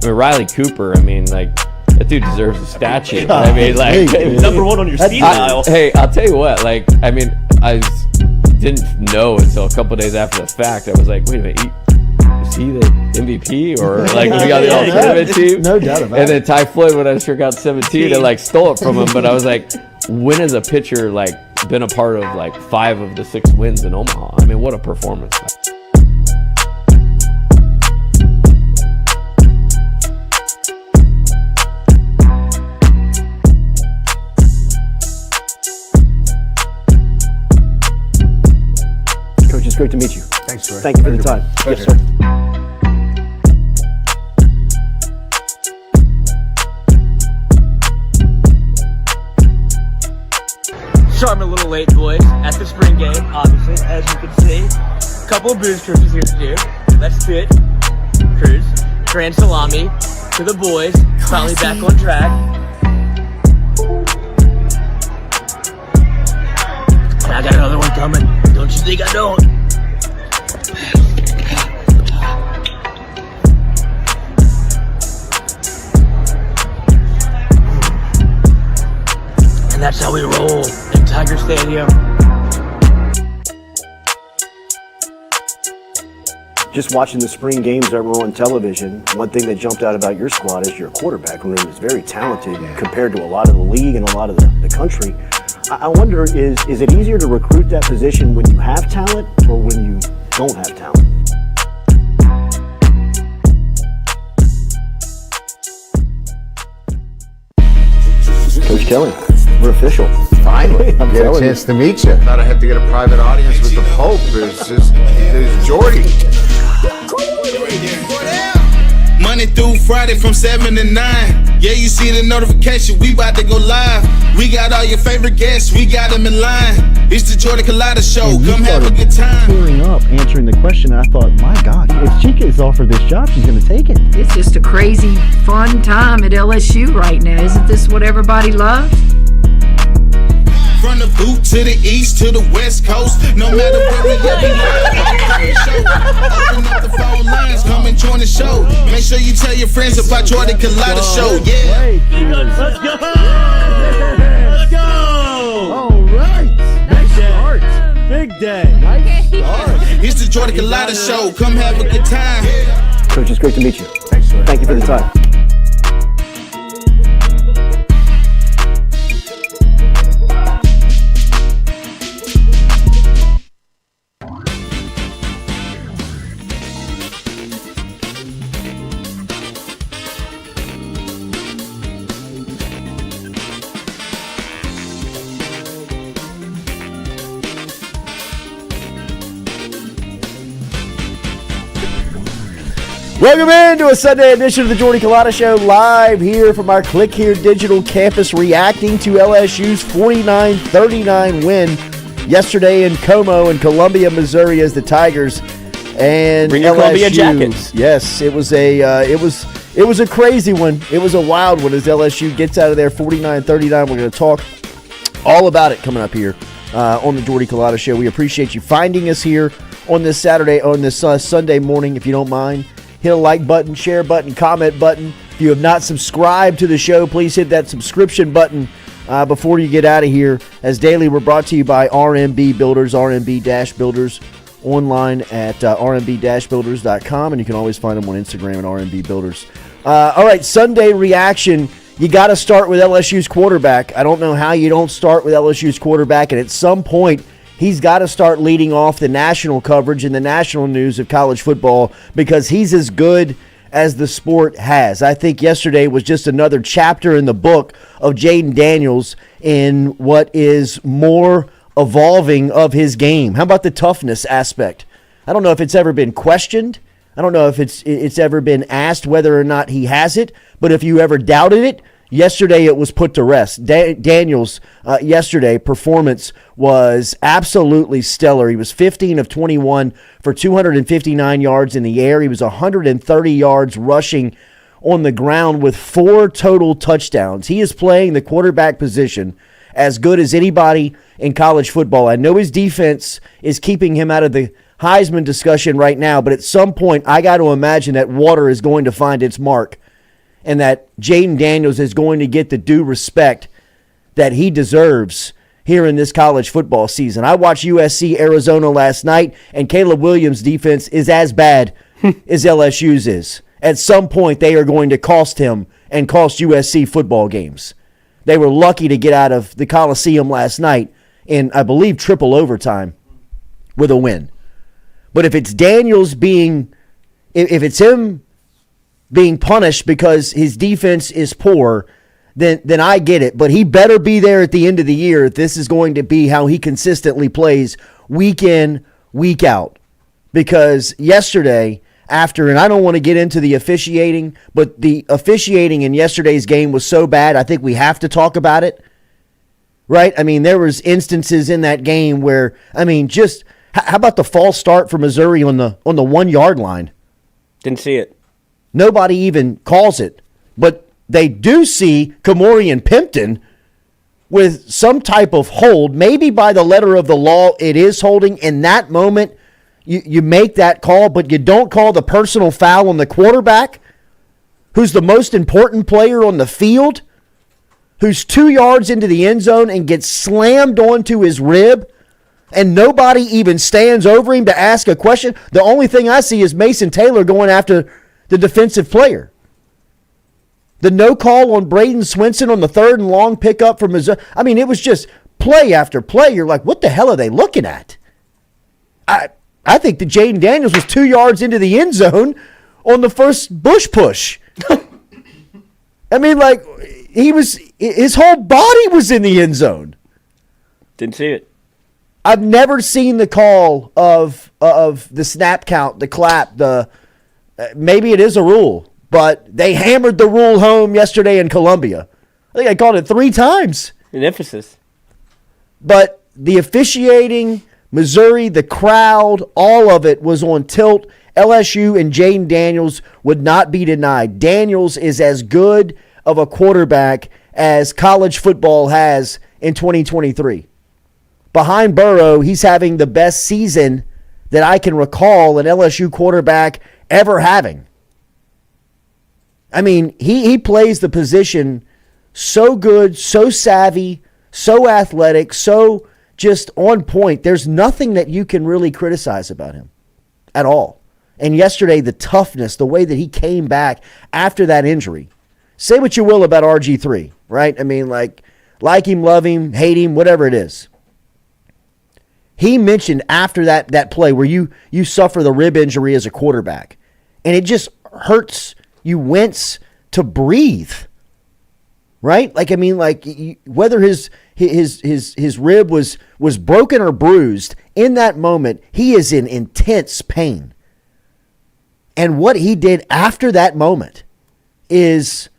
mean, Riley Cooper, I mean, like, that dude deserves a statue. I mean, like, number one on your speed dial. Hey, I'll tell you what, like, I mean, I didn't know until a couple days after the fact. I was like, wait a minute, is he the MVP or like we got the all-tournament team? No doubt about it. And then Ty Floyd, when I struck out 17, and like stole it from him. But I was like, when has a pitcher like been a part of like 5 of the 6 wins in Omaha? I mean, what a performance! Coach, it's great to meet you. Thanks, sir. Thank you for the time. Pleasure. Yes, sir. Sure, I'm a little late, boys, at the spring game, obviously, as you can see. A couple of booze cruises here to do. Let's fit. Cruise. Grand salami to the boys. Finally back on track. And I got another one coming. Don't you think I don't? And that's how we roll in Tiger Stadium. Just watching the spring games that were on television, one thing that jumped out about your squad is your quarterback room is very talented compared to a lot of the league and a lot of the country. I wonder, is it easier to recruit that position when you have talent or when you don't have talent? Coach Kelly, we're official. Finally, I'm get a telling chance to meet you. Thought I had to get a private audience with the Pope. There's Jordy. Monday through Friday from 7 to 9. Yeah, you see the notification, we about to go live. We got all your favorite guests, we got them in line. It's the Jordy Culotta Show, come have a good time. Tearing up, answering the question, and I thought, my God, if she gets offered this job, she's going to take it. It's just a crazy, fun time at LSU right now. Isn't this what everybody loves? From the boot to the east to the west coast, no matter where we at, we open up the phone lines, come and join the show. Make sure you tell your friends about Jordy Culotta Show, yeah. Let's go! Let's go! All right. Nice start. Big day. Nice start. It's the Jordy Culotta Show, come have a good time. Coach, it's great to meet you. Thanks, sir. Thank you for the time. Welcome into a Sunday edition of the Jordy Culotta Show, live here from our Click Here Digital campus, reacting to LSU's 49-39 win yesterday in Como in Columbia, Missouri, as the Tigers and Bring your LSU. Columbia jackets. Yes, it was a crazy one. It was a wild one as LSU gets out of there 49-39. We're going to talk all about it coming up here on the Jordy Culotta Show. We appreciate you finding us here on this Saturday, on this Sunday morning. If you don't mind, hit a like button, share button, comment button. If you have not subscribed to the show, please hit that subscription button before you get out of here. As daily, we're brought to you by RMB Builders, RMB-Builders, online at rmb-builders.com, and you can always find them on Instagram at RMB Builders. All right, Sunday reaction. You got to start with LSU's quarterback. I don't know how you don't start with LSU's quarterback, and at some point, he's got to start leading off the national coverage and the national news of college football because he's as good as the sport has. I think yesterday was just another chapter in the book of Jaden Daniels in what is more evolving of his game. How about the toughness aspect? I don't know if it's ever been questioned. I don't know if it's ever been asked whether or not he has it, but if you ever doubted it, yesterday it was put to rest. Daniels' yesterday performance was absolutely stellar. He was 15 of 21 for 259 yards in the air. He was 130 yards rushing on the ground with 4 total touchdowns. He is playing the quarterback position as good as anybody in college football. I know his defense is keeping him out of the Heisman discussion right now, but at some point I got to imagine that water is going to find its mark and that Jaden Daniels is going to get the due respect that he deserves here in this college football season. I watched USC Arizona last night, and Caleb Williams' defense is as bad as LSU's is. At some point, they are going to cost him and cost USC football games. They were lucky to get out of the Coliseum last night in, I believe, triple overtime with a win. But if it's Daniels if it's him being punished because his defense is poor, then I get it. But he better be there at the end of the year if this is going to be how he consistently plays week in, week out. Because yesterday, and I don't want to get into the officiating, but the officiating in yesterday's game was so bad, I think we have to talk about it. Right? I mean, there was instances in that game where, just how about the false start for Missouri on the 1 yard line? Didn't see it. Nobody even calls it. But they do see Kamorian Pimpton with some type of hold. Maybe by the letter of the law, it is holding. In that moment, you make that call, but you don't call the personal foul on the quarterback, who's the most important player on the field, who's 2 yards into the end zone and gets slammed onto his rib, and nobody even stands over him to ask a question. The only thing I see is Mason Taylor going after the defensive player. The no call on Braden Swinson on the 3rd and long pickup from Missouri. It was just play after play. You're like, what the hell are they looking at? I think that Jaden Daniels was 2 yards into the end zone on the first Bush push. His whole body was in the end zone. Didn't see it. I've never seen the call of the snap count, the clap, maybe it is a rule, but they hammered the rule home yesterday in Columbia. I think I called it 3 times. An emphasis. But the officiating, Missouri, the crowd, all of it was on tilt. LSU and Jaden Daniels would not be denied. Daniels is as good of a quarterback as college football has in 2023. Behind Burrow, he's having the best season that I can recall an LSU quarterback ever having. He plays the position so good, so savvy, so athletic, so just on point. There's nothing that you can really criticize about him at all. And yesterday, the toughness, the way that he came back after that injury. Say what you will about RG3, right? Like him, love him, hate him, whatever it is. He mentioned after that play where you suffer the rib injury as a quarterback, and it just hurts. You wince to breathe, right? Whether his rib was broken or bruised, in that moment, he is in intense pain. And what he did after that moment is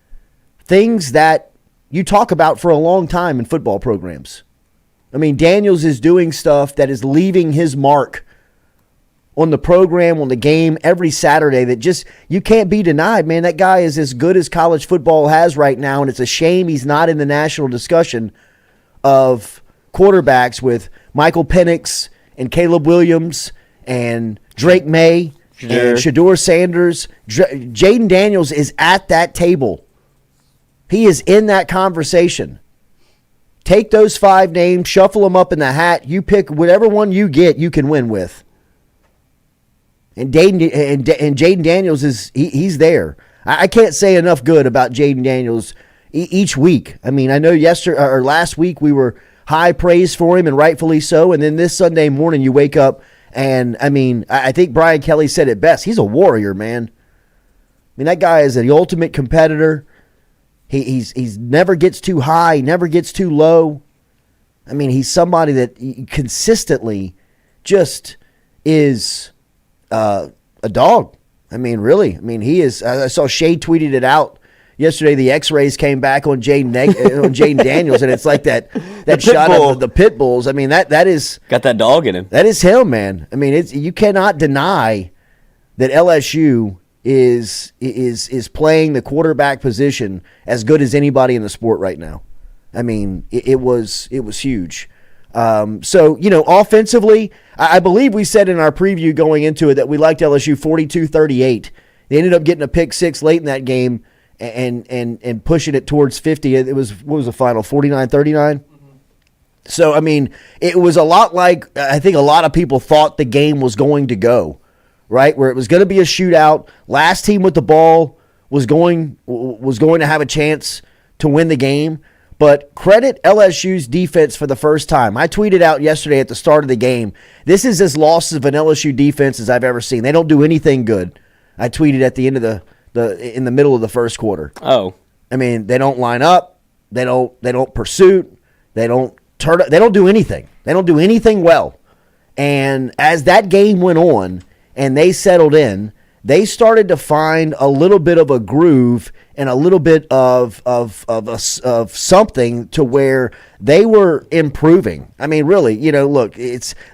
things that you talk about for a long time in football programs. Daniels is doing stuff that is leaving his mark on the program, on the game every Saturday that just, you can't be denied, man. That guy is as good as college football has right now, and it's a shame he's not in the national discussion of quarterbacks with Michael Penix and Caleb Williams and Drake May and Shedeur Sanders. Jaden Daniels is at that table. He is in that conversation. Take those 5 names, shuffle them up in the hat. You pick whatever one you get, you can win with. And Jaden Daniels he's there. I can't say enough good about Jaden Daniels each week. I know last week we were high praise for him, and rightfully so. And then this Sunday morning you wake up and I think Brian Kelly said it best. He's a warrior, man. That guy is the ultimate competitor. He's never gets too high, never gets too low. He's somebody that consistently just is a dog. Really. He is. I saw Shay tweeted it out yesterday. The X-rays came back on Jaden Daniels, and it's like that shot of the pit bulls. That is got that dog in him. That is him, man. You cannot deny that LSU is playing the quarterback position as good as anybody in the sport right now. It was huge. Offensively, I believe we said in our preview going into it that we liked LSU 42-38. They ended up getting a pick 6 late in that game, and pushing it towards 50. It was, what was the final, 49-39? So, I mean, it was a lot like I think a lot of people thought the game was going to go, right? Where it was going to be a shootout. Last team with the ball was going to have a chance to win the game. But credit LSU's defense for the first time. I tweeted out yesterday at the start of the game, this is as lost of an LSU defense as I've ever seen. They don't do anything good. I tweeted at the end of in the middle of the first quarter. Oh. I mean, they don't line up. They don't pursue. They don't do anything. They don't do anything well. And as that game went on and they settled in, they started to find a little bit of a groove and a little bit of something to where they were improving. I mean, really, look,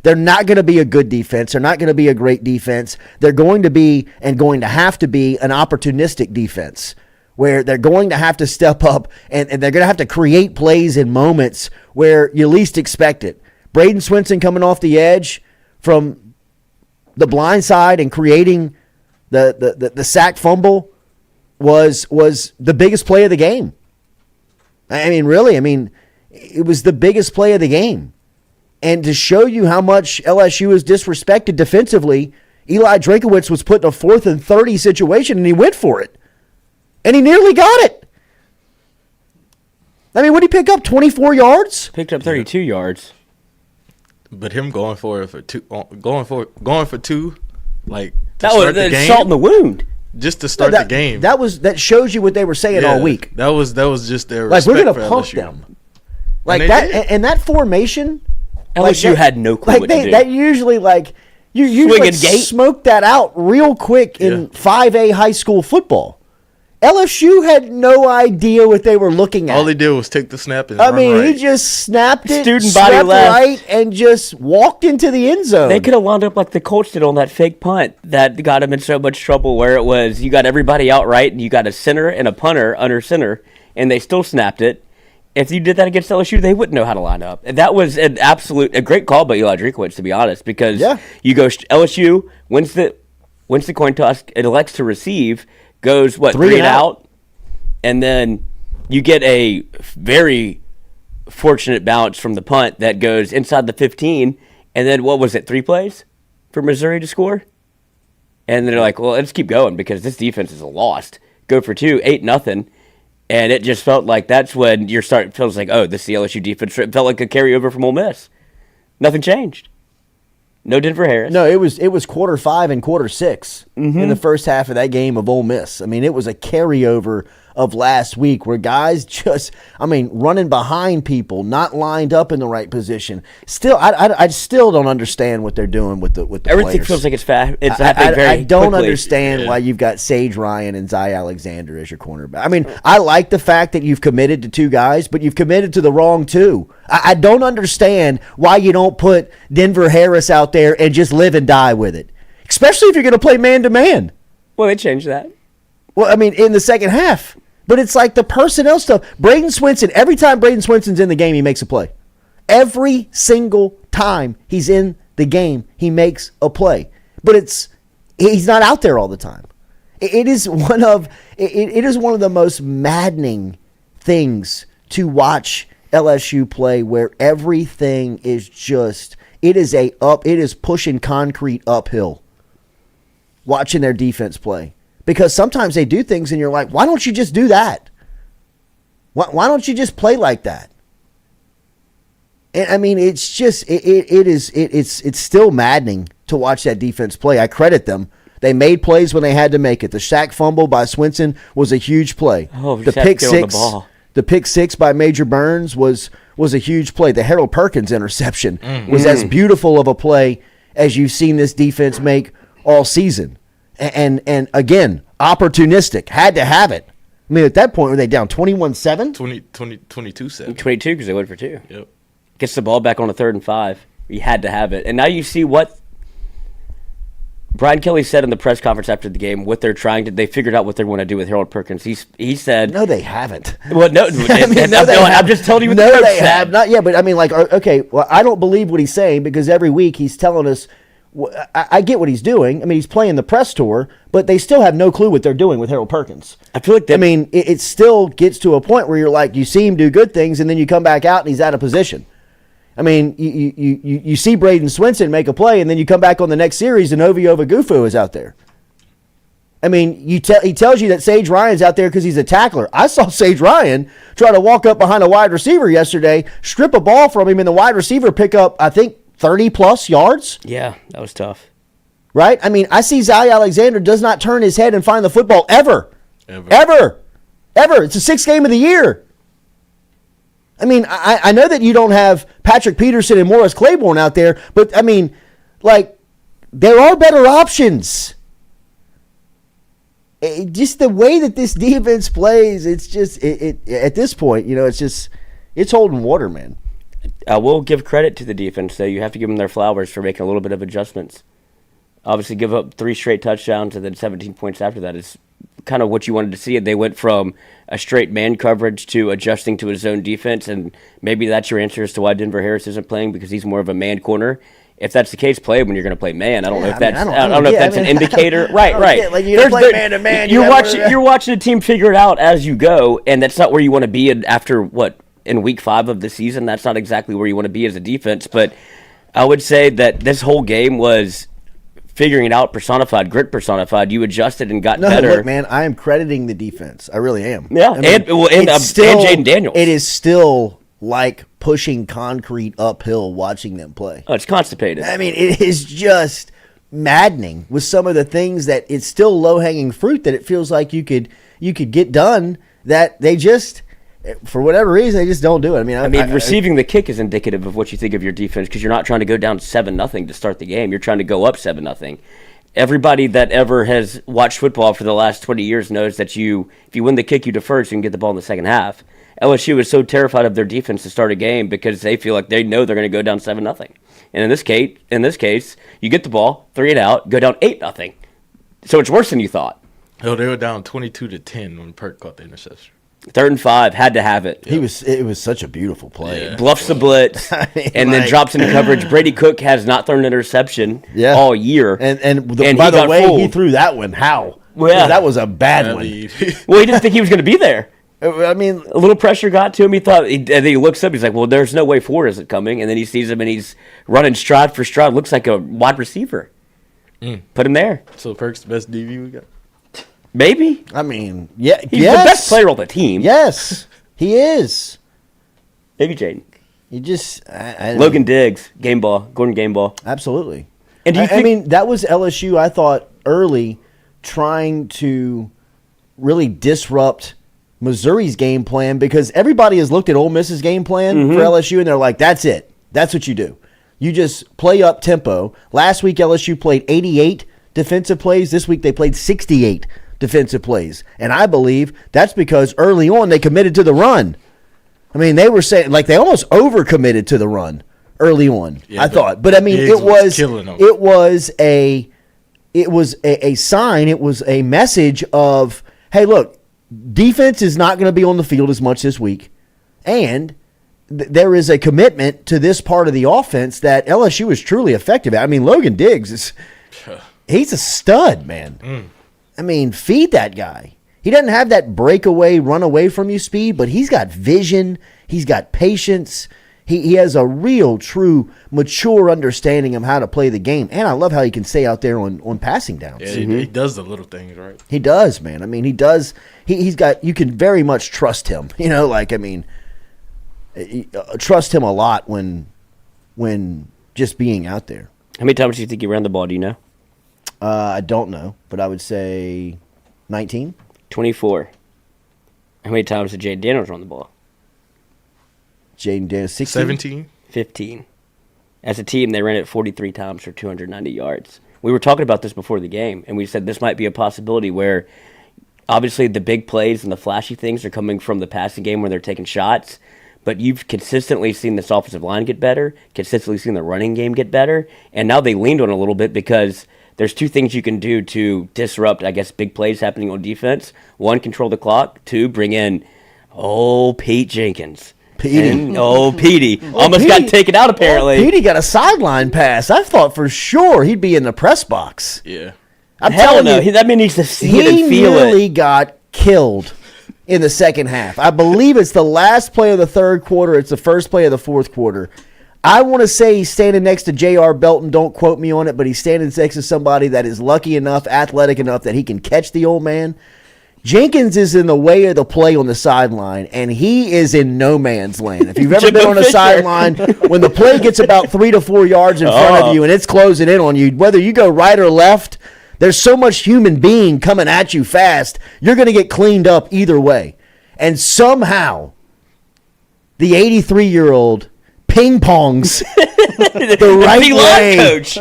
they're not going to be a good defense. They're not going to be a great defense. They're going to be and going to have to be an opportunistic defense where they're going to have to step up and they're going to have to create plays in moments where you least expect it. Braden Swinson coming off the edge from the blind side and creating the sack fumble was the biggest play of the game. I mean, really, it was the biggest play of the game. And to show you how much LSU is disrespected defensively, Eli Drakowitz was put in a 4th and 30 situation, and he went for it. And he nearly got it. I mean, what did he pick up, 24 yards? Picked up 32 yards. But him going for two, like that was the salt in the wound. Just to start the game. That shows you what they were saying all week. That was just their like respect we're gonna for pump LSU. them. Like that and that formation. LSU had no clue what to do. That usually you usually smoke that out real quick in 5A high school football. LSU had no idea what they were looking at. All he did was take the snap and run right. He just snapped it, student body left right, and just walked into the end zone. They could have wound up like the Colts did on that fake punt that got him in so much trouble where it was you got everybody out right and you got a center and a punter under center, and they still snapped it. If you did that against LSU, they wouldn't know how to line up. And that was a great call by Eli Drakowitz, to be honest, because you go LSU wins the coin toss, it elects to receive, goes, 3 and out, and then you get a very fortunate bounce from the punt that goes inside the 15, and then, 3 plays for Missouri to score? And they're like, well, let's keep going because this defense is lost. Go for 2, 8-0, and it just felt like that's when feels like, oh, this is the LSU defense. It felt like a carryover from Ole Miss. Nothing changed. No Denver Harris. No, it was quarter 5 and quarter 6 in the first half of that game of Ole Miss. I mean, it was a carryover of last week where guys just, running behind people, not lined up in the right position. Still, I still don't understand what they're doing with the Everything players. feels like it's fast. It's happening very I don't quickly. understand why you've got Sage Ryan and Zy Alexander as your cornerback. I like the fact that you've committed to 2 guys, but you've committed to the wrong 2. I don't understand why you don't put Denver Harris out there and just live and die with it, especially if you're going to play man-to-man. Well, they changed that. Well, in the second half. But it's like the personnel stuff. Braden Swinson, every time Braden Swinson's in the game, he makes a play. Every single time he's in the game, he makes a play. But he's not out there all the time. It is one of the most maddening things to watch LSU play, where everything is just it is pushing concrete uphill. Watching their defense play. Because sometimes they do things and you're like, why don't you just do that? Why don't you just play like that? And it's just it's still maddening to watch that defense play. I credit them. They made plays when they had to make it. The sack fumble by Swinson was a huge play. The pick six by Major Burns was a huge play. The Harold Perkins interception was as beautiful of a play as you've seen this defense make all season. And again, opportunistic. Had to have it. At that point, were they down 21-7? 22-7. 22 because they went for 2. Yep. Gets the ball back on a 3rd and 5. You had to have it. And now you see what Brian Kelly said in the press conference after the game, what they're trying to – they figured out what they're going to do with Harold Perkins. He said – No, they haven't. Well, no. I'm just telling you what the coach said. Have not yet. But, okay, well, I don't believe what he's saying because every week he's telling us I get what he's doing. I mean, he's playing the press tour, but they still have no clue what they're doing with Harold Perkins. I feel like it still gets to a point where you're like, you see him do good things, and then you come back out and he's out of position. I mean, you see Braden Swinson make a play, and then you come back on the next series, and Ovie Ovagufu is out there. I mean, he tells you that Sage Ryan's out there because he's a tackler. I saw Sage Ryan try to walk up behind a wide receiver yesterday, strip a ball from him, and the wide receiver pick up, I think, 30-plus yards. Yeah, that was tough. Right? I mean, I see Zai Alexander does not turn his head and find the football ever. Ever. It's the 6th game of the year. I mean, I know that you don't have Patrick Peterson and Morris Claiborne out there, but, I mean, like, there are better options. Just the way that this defense plays, it's just, at this point, it's holding water, man. I will give credit to the defense, though. You have to give them their flowers for making a little bit of adjustments. Obviously, give up 3 straight touchdowns and then 17 points after that is kind of what you wanted to see. They went from a straight man coverage to adjusting to a zone defense, and maybe that's your answer as to why Denver Harris isn't playing, because he's more of a man corner. If that's the case, play when you're going to play man. I don't know if that's an indicator. Right. Like you don't play man to man. You're watching a team figure it out as you go, and that's not where you want to be after in week 5 of the season. That's not exactly where you want to be as a defense. But I would say that this whole game was figuring it out personified, grit personified. You adjusted and got better. Look, man, I am crediting the defense. I really am. Yeah, and Jaden Daniels. It is still like pushing concrete uphill watching them play. Oh, it's constipated. I mean, it is just maddening with some of the things that it's still low-hanging fruit that it feels like you could get done, that they just, for whatever reason, they just don't do it. I mean, receiving the kick is indicative of what you think of your defense, because you're not trying to go down 7-0 to start the game. You're trying to go up 7-0. Everybody that ever has watched football for the last 20 years knows that if you win the kick, you defer so you can get the ball in the second half. LSU is so terrified of their defense to start a game because they feel like they know they're going to go down 7-0. And in this case, you get the ball, 3 and out, go down 8-0. So it's worse than you thought. Oh, they were down 22-10 when Perk caught the interception. 3rd and 5, had to have it. It was such a beautiful play. Yeah. Bluffs the blitz, then drops into coverage. Brady Cook has not thrown an interception all year. And by the way, he threw that one. How? Well, yeah. That was a bad one. Well, he didn't think he was going to be there. I mean, a little pressure got to him. He thought, and then he looks up. He's like, "Well, there's no way forward is it coming?" And then he sees him, and he's running stride for stride. Looks like a wide receiver. Put him there. So Perk's the best DB we got. Maybe. I mean, yeah, he's the best player on the team. Yes, he is. Maybe Jaden. You just Logan Diggs, game ball, Gordon game ball. Absolutely. And do you I mean, that was LSU. I thought early trying to really disrupt Missouri's game plan, because everybody has looked at Ole Miss's game plan for LSU, and they're like, that's it. That's what you do. You just play up tempo. Last week, LSU played 88 defensive plays. This week, they played 68 defensive plays. And I believe that's because early on, they committed to the run. I mean, they were saying, like, they almost over-committed to the run early on, I thought. But, I mean, it was a sign. It was a message of, hey, look, defense is not going to be on the field as much this week, and there is a commitment to this part of the offense that LSU is truly effective at. I mean, Logan Diggs he's a stud, man. I mean, feed that guy. He doesn't have that breakaway, run away from you speed, but he's got vision. He's got patience. He has a real, true, mature understanding of how to play the game. And I love how he can stay out there on passing downs. Yeah, he does the little things, right? He does, man. I mean, he does. He's got, you can very much trust him. You know, like, I mean, trust him a lot when just being out there. How many times do you think he ran the ball? Do you know? I don't know, but I would say 19. 24. How many times did Jaden Daniels run the ball? Jaden Daniels, 16? 17. 15. As a team, they ran it 43 times for 290 yards. We were talking about this before the game, and we said this might be a possibility where obviously the big plays and the flashy things are coming from the passing game where they're taking shots, but you've consistently seen this offensive line get better, consistently seen the running game get better, and now they leaned on it a little bit because there's 2 things you can do to disrupt, I guess, big plays happening on defense. 1, control the clock. 2, bring in, Pete Jenkins. Petey. Petey. Almost got taken out, apparently. Petey got a sideline pass. I thought for sure he'd be in the press box. Yeah. I'm Hell telling no. you, That man needs to see it and he feel nearly it. got killed in the second half. I believe it's the last play of the third quarter. It's the first play of the fourth quarter. I want to say he's standing next to J.R. Belton. Don't quote me on it, but he's standing next to somebody that is lucky enough, athletic enough that he can catch the old man. Jenkins is in the way of the play on the sideline, and he is in no man's land. If you've ever been on a sideline, when the play gets about 3 to 4 yards in front of you and it's closing in on you, whether you go right or left, there's so much human being coming at you fast, you're going to get cleaned up either way. And somehow, the 83-year-old ping-pongs the right way coach.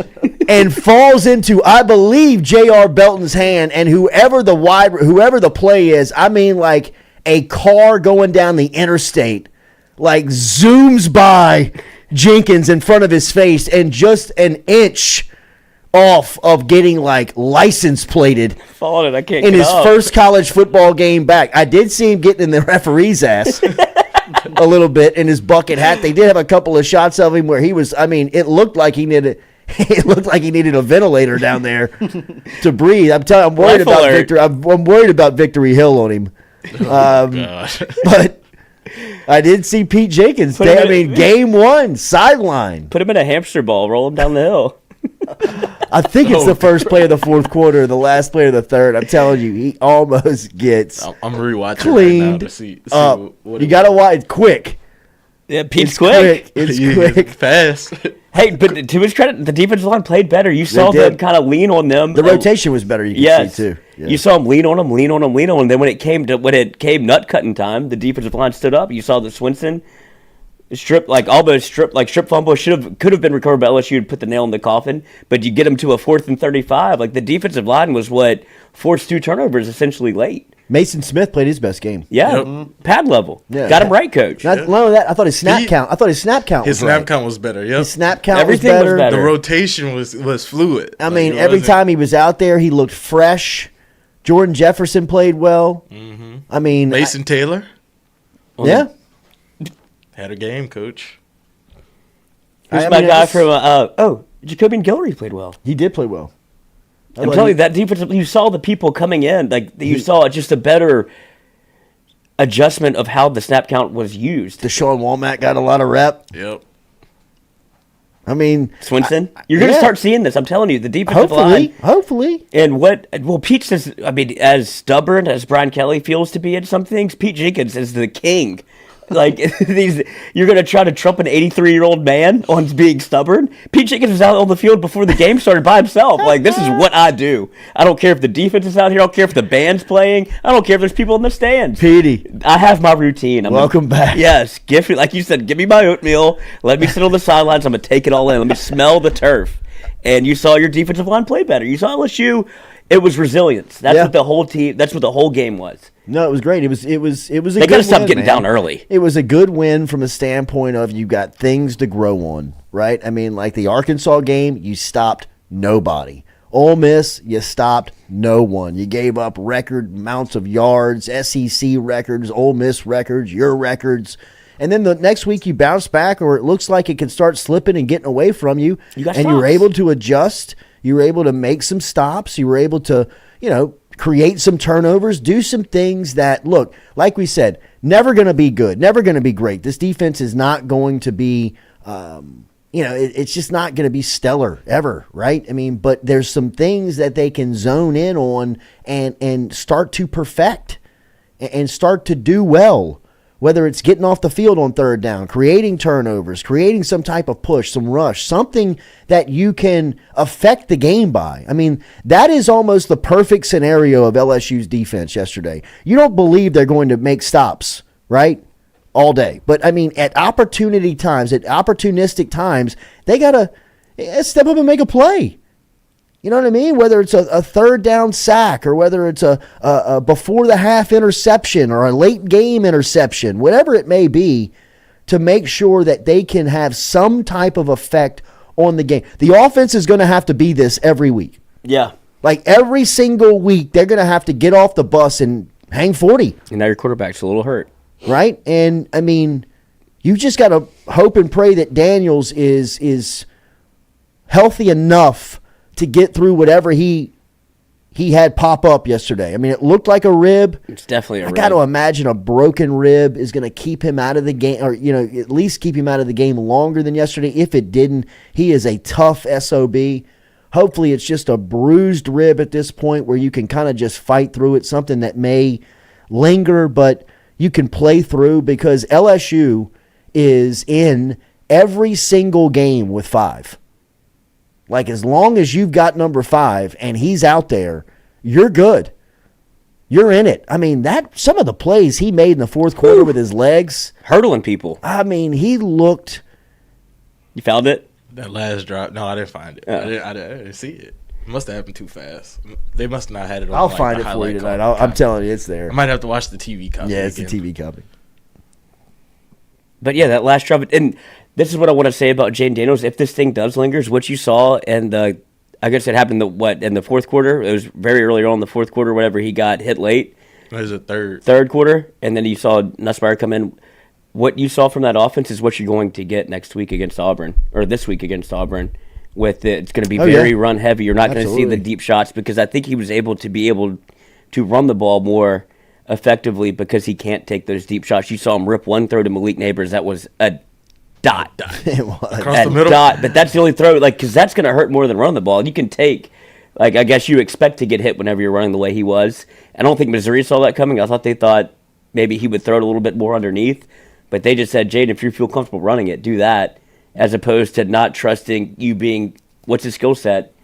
and falls into, I believe, J.R. Belton's hand, and whoever the play is, I mean like a car going down the interstate, like zooms by Jenkins in front of his face and just an inch off of getting like license plated Falling, I can't in get his up. first college football game back. I did see him getting in the referee's ass a little bit in his bucket hat. They did have a couple of shots of him where he was, I mean, it looked like he needed a ventilator down there to breathe. I'm worried about Victory. I'm worried about Victory Hill on him. But I did see Pete Jenkins. Game one, sideline. Put him in a hamster ball, roll him down the hill. I think it's the first play of the fourth quarter, the last play of the third. I'm telling you, he almost gets I'm rewatching cleaned right now to see up. what You got to watch quick. Yeah, Pete's It's quick. It's Yeah, quick. fast. Hey, but to his credit, the defensive line played better. You saw did. them kind of lean on them. The rotation was better. You can Yes, see too. Yeah. You saw them lean on them. And then when it came nut cutting time, the defensive line stood up. You saw the Swinson strip fumble could have been recovered by LSU to put the nail in the coffin. But you get them to a 4th and 35. Like the defensive line was what forced 2 turnovers essentially late. Mason Smith played his best game. Yeah, pad level. Yeah. Got him right, coach. Not only that, I thought his snap count. His was snap right. count was better. Yep. His snap count Everything was better. The rotation was fluid. I mean, every time he was out there, he looked fresh. Jordan Jefferson played well. Mm-hmm. I mean, Mason Taylor yeah. had a game, coach. Who's my guy from? Jacobian Guillory played well. He did play well. I'm telling you, that defense, you saw the people coming in. Like, you saw just a better adjustment of how the snap count was used. Deshaun Womack got a lot of rep. Yep. I mean, Swinson, you're going to start seeing this. I'm telling you, the defensive hopefully. line. And Pete says, I mean, as stubborn as Brian Kelly feels to be in some things, Pete Jenkins is the king. Like, you're going to try to trump an 83-year-old man on being stubborn? Pete Jenkins was out on the field before the game started by himself. Like, this is what I do. I don't care if the defense is out here. I don't care if the band's playing. I don't care if there's people in the stands. Petey. I have my routine. Welcome back. Yes. Like you said, give me my oatmeal. Let me sit on the sidelines. I'm going to take it all in. Let me smell the turf. And you saw your defensive line play better. You saw LSU. It was resilience. That's what the whole team. That's what the whole game was. No, it was great. It was a good win. They got to stop getting down early. It was a good win from a standpoint of you got things to grow on, right? I mean, like the Arkansas game, you stopped nobody. Ole Miss, you stopped no one. You gave up record amounts of yards, SEC records, Ole Miss records, your records. And then the next week you bounce back, or it looks like it can start slipping and getting away from you. You got and stops. you're able to adjust. You were able to make some stops. You were able to, create some turnovers, do some things that, look, like we said, never going to be good, never going to be great. This defense is not going to be, it's just not going to be stellar ever, right? I mean, but there's some things that they can zone in on and start to perfect and start to do well. Whether it's getting off the field on third down, creating turnovers, creating some type of push, some rush, something that you can affect the game by. I mean, that is almost the perfect scenario of LSU's defense yesterday. You don't believe they're going to make stops, right, all day. But, I mean, at opportunistic times, they got to step up and make a play. You know what I mean? Whether it's a third down sack or whether it's a before the half interception or a late game interception, whatever it may be, to make sure that they can have some type of effect on the game. The offense is going to have to be this every week. Yeah. Like every single week, they're going to have to get off the bus and hang 40. And now your quarterback's a little hurt. Right? And, I mean, You just got to hope and pray that Daniels is healthy enough to get through whatever he had pop up yesterday. I mean, it looked like a rib. It's definitely a rib. I got to imagine a broken rib is going to keep him out of the game, or at least keep him out of the game longer than yesterday. If it didn't, he is a tough SOB. Hopefully, it's just a bruised rib at this point where you can kind of just fight through it. Something that may linger, but you can play through, because LSU is in every single game with 5. Like, as long as you've got number 5 and he's out there, you're good. You're in it. I mean, some of the plays he made in the fourth quarter with his legs. Hurdling people. I mean, he looked. You found it? That last drop. No, I didn't find it. I didn't see it. It must have happened too fast. They must not have had it on. I'll find it for you tonight. I'm telling you, it's there. I might have to watch the TV copy. Yeah, it's again. the TV copy. But yeah, that last drop, and this is what I want to say about Jaden Daniels. If this thing does linger, what you saw, and I guess it happened in the fourth quarter. It was very early on in the fourth quarter, whenever he got hit late. It was a third quarter, and then you saw Nussmeier come in. What you saw from that offense is what you're going to get next week against Auburn, or this week against Auburn. It's going to be very run heavy. You're not going to see the deep shots, because I think he was able to run the ball more effectively because he can't take those deep shots. You saw him rip one throw to Malik Neighbors. That was a dot. It was. Across the middle. Dot, but that's the only throw, because that's going to hurt more than run the ball. You can take, I guess you expect to get hit whenever you're running the way he was. I don't think Missouri saw that coming. I thought they thought maybe he would throw it a little bit more underneath, but they just said, Jaden, if you feel comfortable running it, do that, as opposed to not trusting you being, what's his skill set,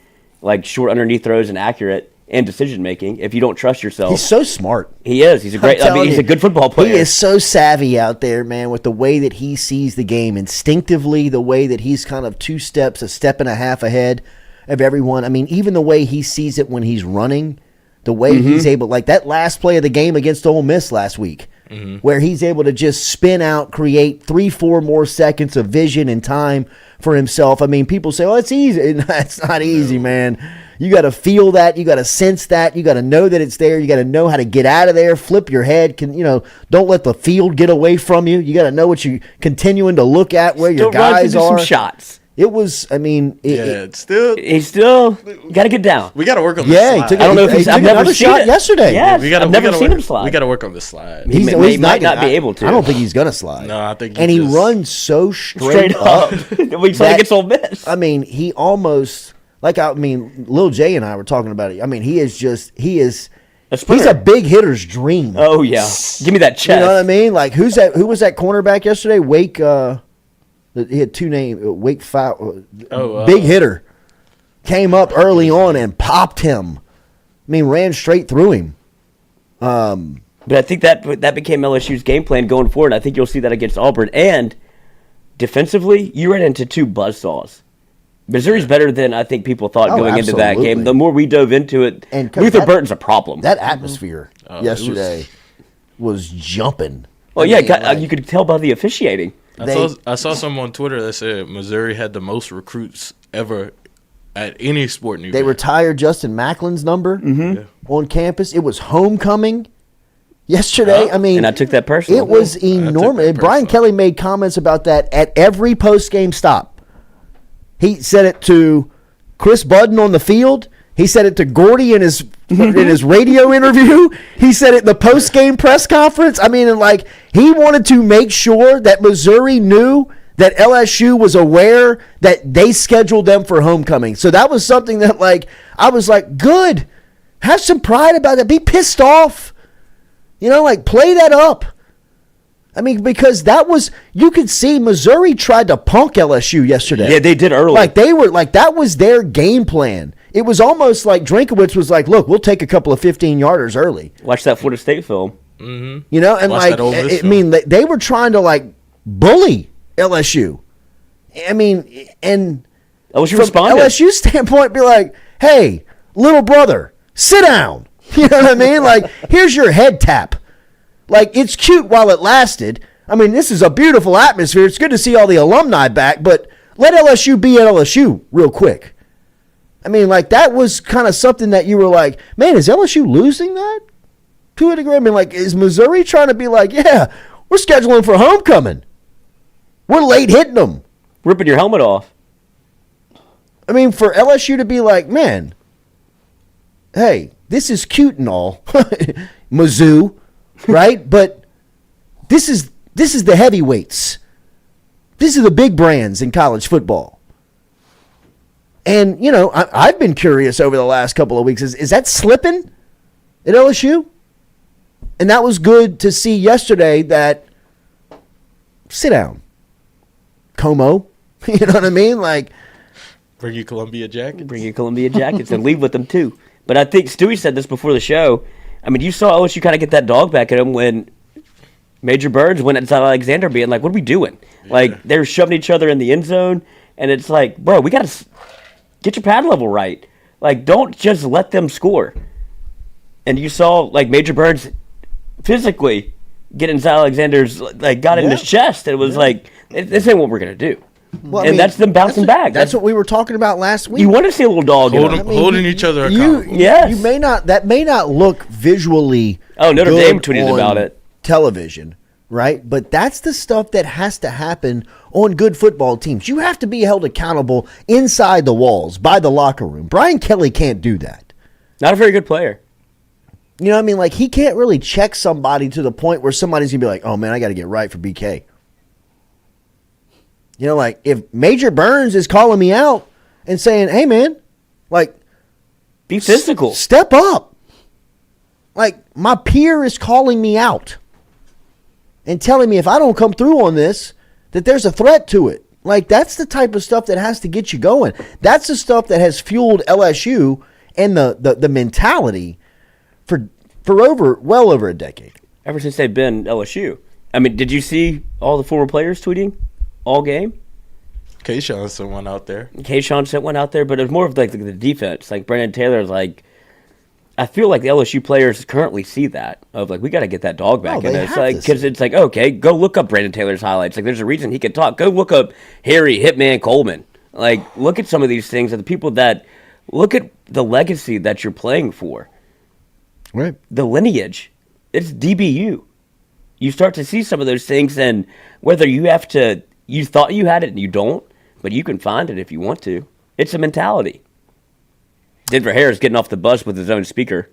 like short underneath throws and accurate and decision making. If you don't trust yourself, he's so smart. He is. He's a great. He's a good football player. He is so savvy out there, man, with the way that he sees the game instinctively. The way that he's kind of a step and a half ahead of everyone. I mean, even the way he sees it when he's running, the way he's able, like that last play of the game against Ole Miss last week, where he's able to just spin out, create 3-4 more seconds of vision and time for himself. I mean, people say, "Oh, it's easy." It's not easy, man. You got to feel that. You got to sense that. You got to know that it's there. You got to know how to get out of there. Flip your head. Don't let the field get away from you. You got to know what you're continuing to look at, where your guys are. Some shots. It was. I mean, he's still. You got to get down. We got to work on. Yeah, the slide. I don't know if he's. I've never seen it yesterday. Yeah, I've never seen him slide. We got to work on the slide. He might not be able to. I don't think he's gonna slide. No, I think. He runs so straight up. We saw against Ole Miss. I mean, he almost. Lil J and I were talking about it. I mean, he's a big hitter's dream. Oh, yeah. Give me that chest. You know what I mean? Like, who was that cornerback yesterday? Wake, he had 2 names. Wake Foul. Big hitter. Came up early on and popped him. I mean, ran straight through him. But I think that became LSU's game plan going forward. I think you'll see that against Auburn. And defensively, you ran into 2 buzzsaws. Missouri's better than I think people thought going into that game. The more we dove into it, and Luther Burton's a problem. That atmosphere yesterday was jumping. Well, you could tell by the officiating. I saw someone on Twitter that said Missouri had the most recruits ever at any sport event. They retired Justin Macklin's number on campus. It was homecoming yesterday. And I took that personally. It was enormous. Brian Kelly made comments about that at every post-game stop. He said it to Chris Budden on the field. He said it to Gordy in his radio interview. He said it in the post-game press conference. I mean, he wanted to make sure that Missouri knew that LSU was aware that they scheduled them for homecoming. So that was something that, I was like, good. Have some pride about it. Be pissed off. Play that up. I mean, because you could see Missouri tried to punk LSU yesterday. Yeah, they did early. That was their game plan. It was almost like Drinkowitz was like, look, we'll take a couple of 15-yarders early. Watch that Florida State film. Mm-hmm. They were trying to, bully LSU. I mean, and LSU from responded. LSU's standpoint, be like, hey, little brother, sit down. You know what I mean? Here's your head tap. It's cute while it lasted. I mean, this is a beautiful atmosphere. It's good to see all the alumni back, but let LSU be LSU real quick. I mean, that was kind of something that you were like, man, is LSU losing that to a degree? I mean, is Missouri trying to be like, yeah, we're scheduling for homecoming? We're late hitting them. Ripping your helmet off. I mean, for LSU to be like, man, hey, this is cute and all, Mizzou, right? But this is the heavyweights. This is the big brands in college football. And, you know, I've been curious over the last couple of weeks. Is that slipping at LSU? And that was good to see yesterday that, sit down, Como. You know what I mean? Like, Bring you Columbia jackets and leave with them too. But I think Stewie said this before the show. I mean, you saw LSU kind of get that dog back at him when Major Burns went inside Alexander being like, what are we doing? Yeah. Like, they're shoving each other in the end zone. And it's like, bro, we got to get your pad level right. Like, don't just let them score. And you saw, like, Major Burns physically get inside Alexander's, like, got in his chest. And it was like, this ain't what we're going to do. Well, and that's them bouncing back. That's what we were talking about last week. You want to see a little dog holding each other accountable. You may not. That may not look visually. Oh, Notre Dame tweeted about it. Television, right? But that's the stuff that has to happen on good football teams. You have to be held accountable inside the walls by the locker room. Brian Kelly can't do that. Not a very good player. You know what I mean? Like, he can't really check somebody to the point where somebody's gonna be like, "Oh man, I got to get right for BK." You know, like, if Major Burns is calling me out and saying, hey, man, like, be physical. Step up. Like, my peer is calling me out and telling me if I don't come through on this, that there's a threat to it. Like, that's the type of stuff that has to get you going. That's the stuff that has fueled LSU and the mentality for well over a decade. Ever since they've been LSU. I mean, did you see all the former players tweeting? All game. Kayshawn sent one out there. But it was more of like the defense. Like Brandon Taylor's like, I feel like the LSU players currently see that of like, we got to get that dog back. And it's like, because it's like, okay, go look up Brandon Taylor's highlights. Like, there's a reason he can talk. Go look up Harry Hitman Coleman. Like, look at some of these things and the people that look at the legacy that you're playing for. Right. The lineage. It's DBU. You start to see some of those things, and whether you thought you had it and you don't, but you can find it if you want to. It's a mentality. Denver Harris getting off the bus with his own speaker.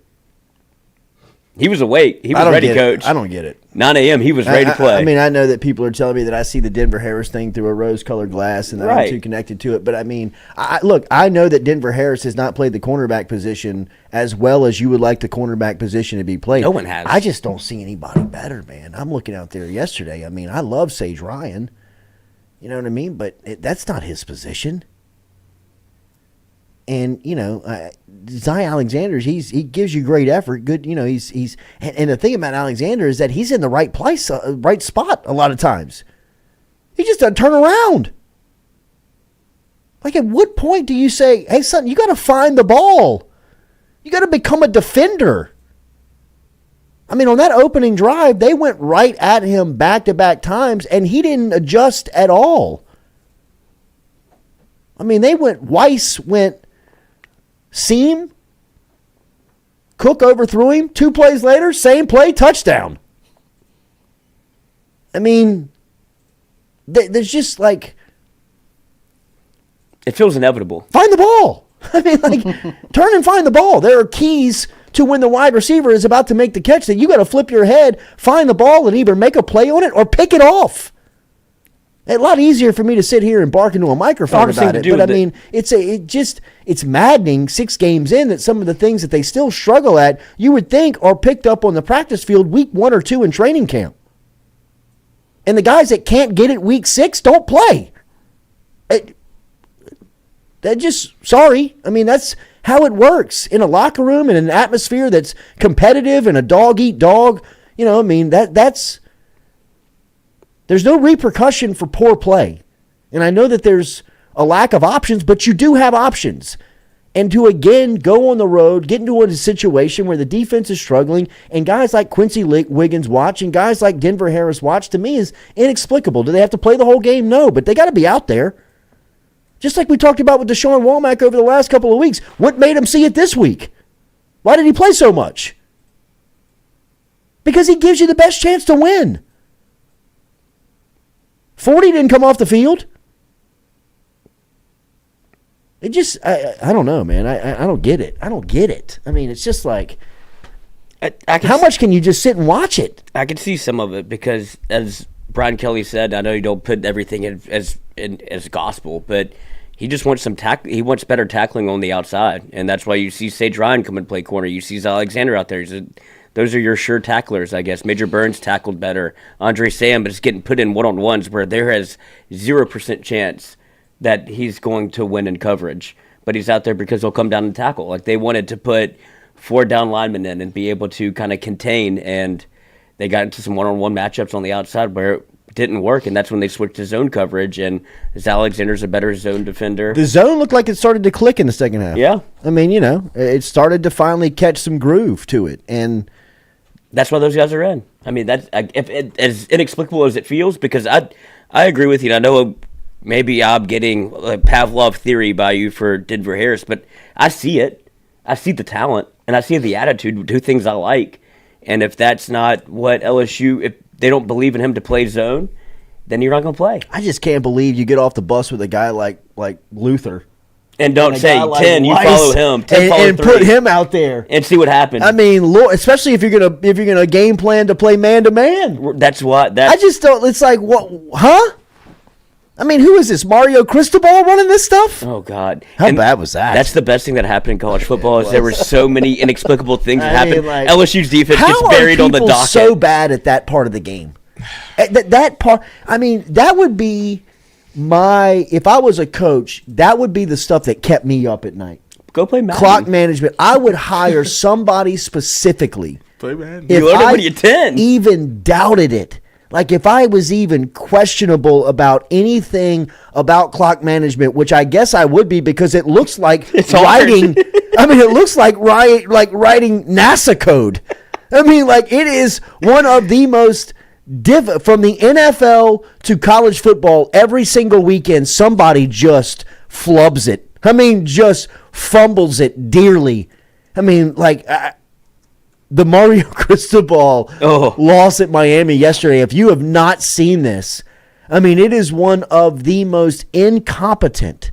He was awake. He was ready, coach. I don't get it. 9 a.m., he was ready to play. I mean, I know that people are telling me that I see the Denver Harris thing through a rose-colored glass and that I'm too connected to it. But, I mean, look, I know that Denver Harris has not played the cornerback position as well as you would like the cornerback position to be played. No one has. I just don't see anybody better, man. I'm looking out there yesterday. I mean, I love Sage Ryan. You know what I mean? But that's not his position. And, you know, Zion Alexander, he gives you great effort. Good, you know, he's and the thing about Alexander is that he's in the right place, right spot a lot of times. He just doesn't turn around. Like, at what point do you say, hey, son, you got to find the ball. You got to become a defender. I mean, on that opening drive, they went right at him back-to-back times, and he didn't adjust at all. I mean, Weiss went seam, Cook overthrew him, 2 plays later, same play, touchdown. I mean, there's just like... It feels inevitable. Find the ball. I mean, like, turn and find the ball. There are keys to when the wide receiver is about to make the catch that you got to flip your head, find the ball, and either make a play on it or pick it off. It's a lot easier for me to sit here and bark into a microphone about it, but I mean, it's maddening 6 games in that some of the things that they still struggle at, you would think are picked up on the practice field week 1 or 2 in training camp. And the guys that can't get it week 6 don't play. Sorry. I mean, that's how it works in a locker room and an atmosphere that's competitive and a dog eat dog. You know, I mean, that's... There's no repercussion for poor play. And I know that there's a lack of options, but you do have options. And to, again, go on the road, get into a situation where the defense is struggling, and guys like Quincy Wiggins watch and guys like Denver Harris watch, to me, is inexplicable. Do they have to play the whole game? No, but they got to be out there. Just like we talked about with Deshaun Womack over the last couple of weeks. What made him see it this week? Why did he play so much? Because he gives you the best chance to win. 40 didn't come off the field. It just, I don't know, man. I don't get it. I don't get it. I mean, it's just like, how much can you just sit and watch it? I can see some of it because, as Brian Kelly said, I know you don't put everything as gospel, but he just wants he wants better tackling on the outside, and that's why you see Sage Ryan come and play corner. You see Alexander out there. Those are your sure tacklers, I guess. Major Burns tackled better. Andre Sam is getting put in one-on-ones where there has 0% chance that he's going to win in coverage, but he's out there because he'll come down and tackle. Like, they wanted to put 4 down linemen in and be able to kind of contain, and they got into some one-on-one matchups on the outside where it didn't work, and that's when they switched to zone coverage, and Alexander's a better zone defender. The zone looked like it started to click in the second half. Yeah. I mean, it started to finally catch some groove to it, and that's why those guys are in. I mean, that's as inexplicable as it feels, because I agree with you. I know maybe I'm getting a Pavlov theory by you for Denver Harris, but I see it. I see the talent, and I see the attitude to do things I like. And if that's not what LSU, if they don't believe in him to play zone, then you're not going to play. I just can't believe you get off the bus with a guy like Luther. And don't say, like 10, you Weiss, follow him. 10, follow and 3. put him out there. And see what happens. I mean, Lord, especially if you're gonna game plan to play man-to-man. That's what. I just don't, it's like, what, huh? I mean, who is this, Mario Cristobal running this stuff? Oh, God. How bad was that? That's the best thing that happened in college football is there were so many inexplicable things that happened. Like, LSU's defense gets buried on the docket. How are people so bad at that part of the game? That part, I mean, that would be if I was a coach, that would be the stuff that kept me up at night. Go play Madden. Clock management. I would hire somebody specifically. Play Madden. If You learn it I when you're 10. even doubted it. Like, if I was even questionable about anything about clock management, which I guess I would be because it looks like writing. I mean, it looks like writing NASA code. I mean, like, it is one of the most from the NFL to college football, every single weekend, somebody just flubs it. I mean, just fumbles it dearly. I mean, like, the Mario Cristobal loss at Miami yesterday, if you have not seen this, I mean, it is one of the most incompetent,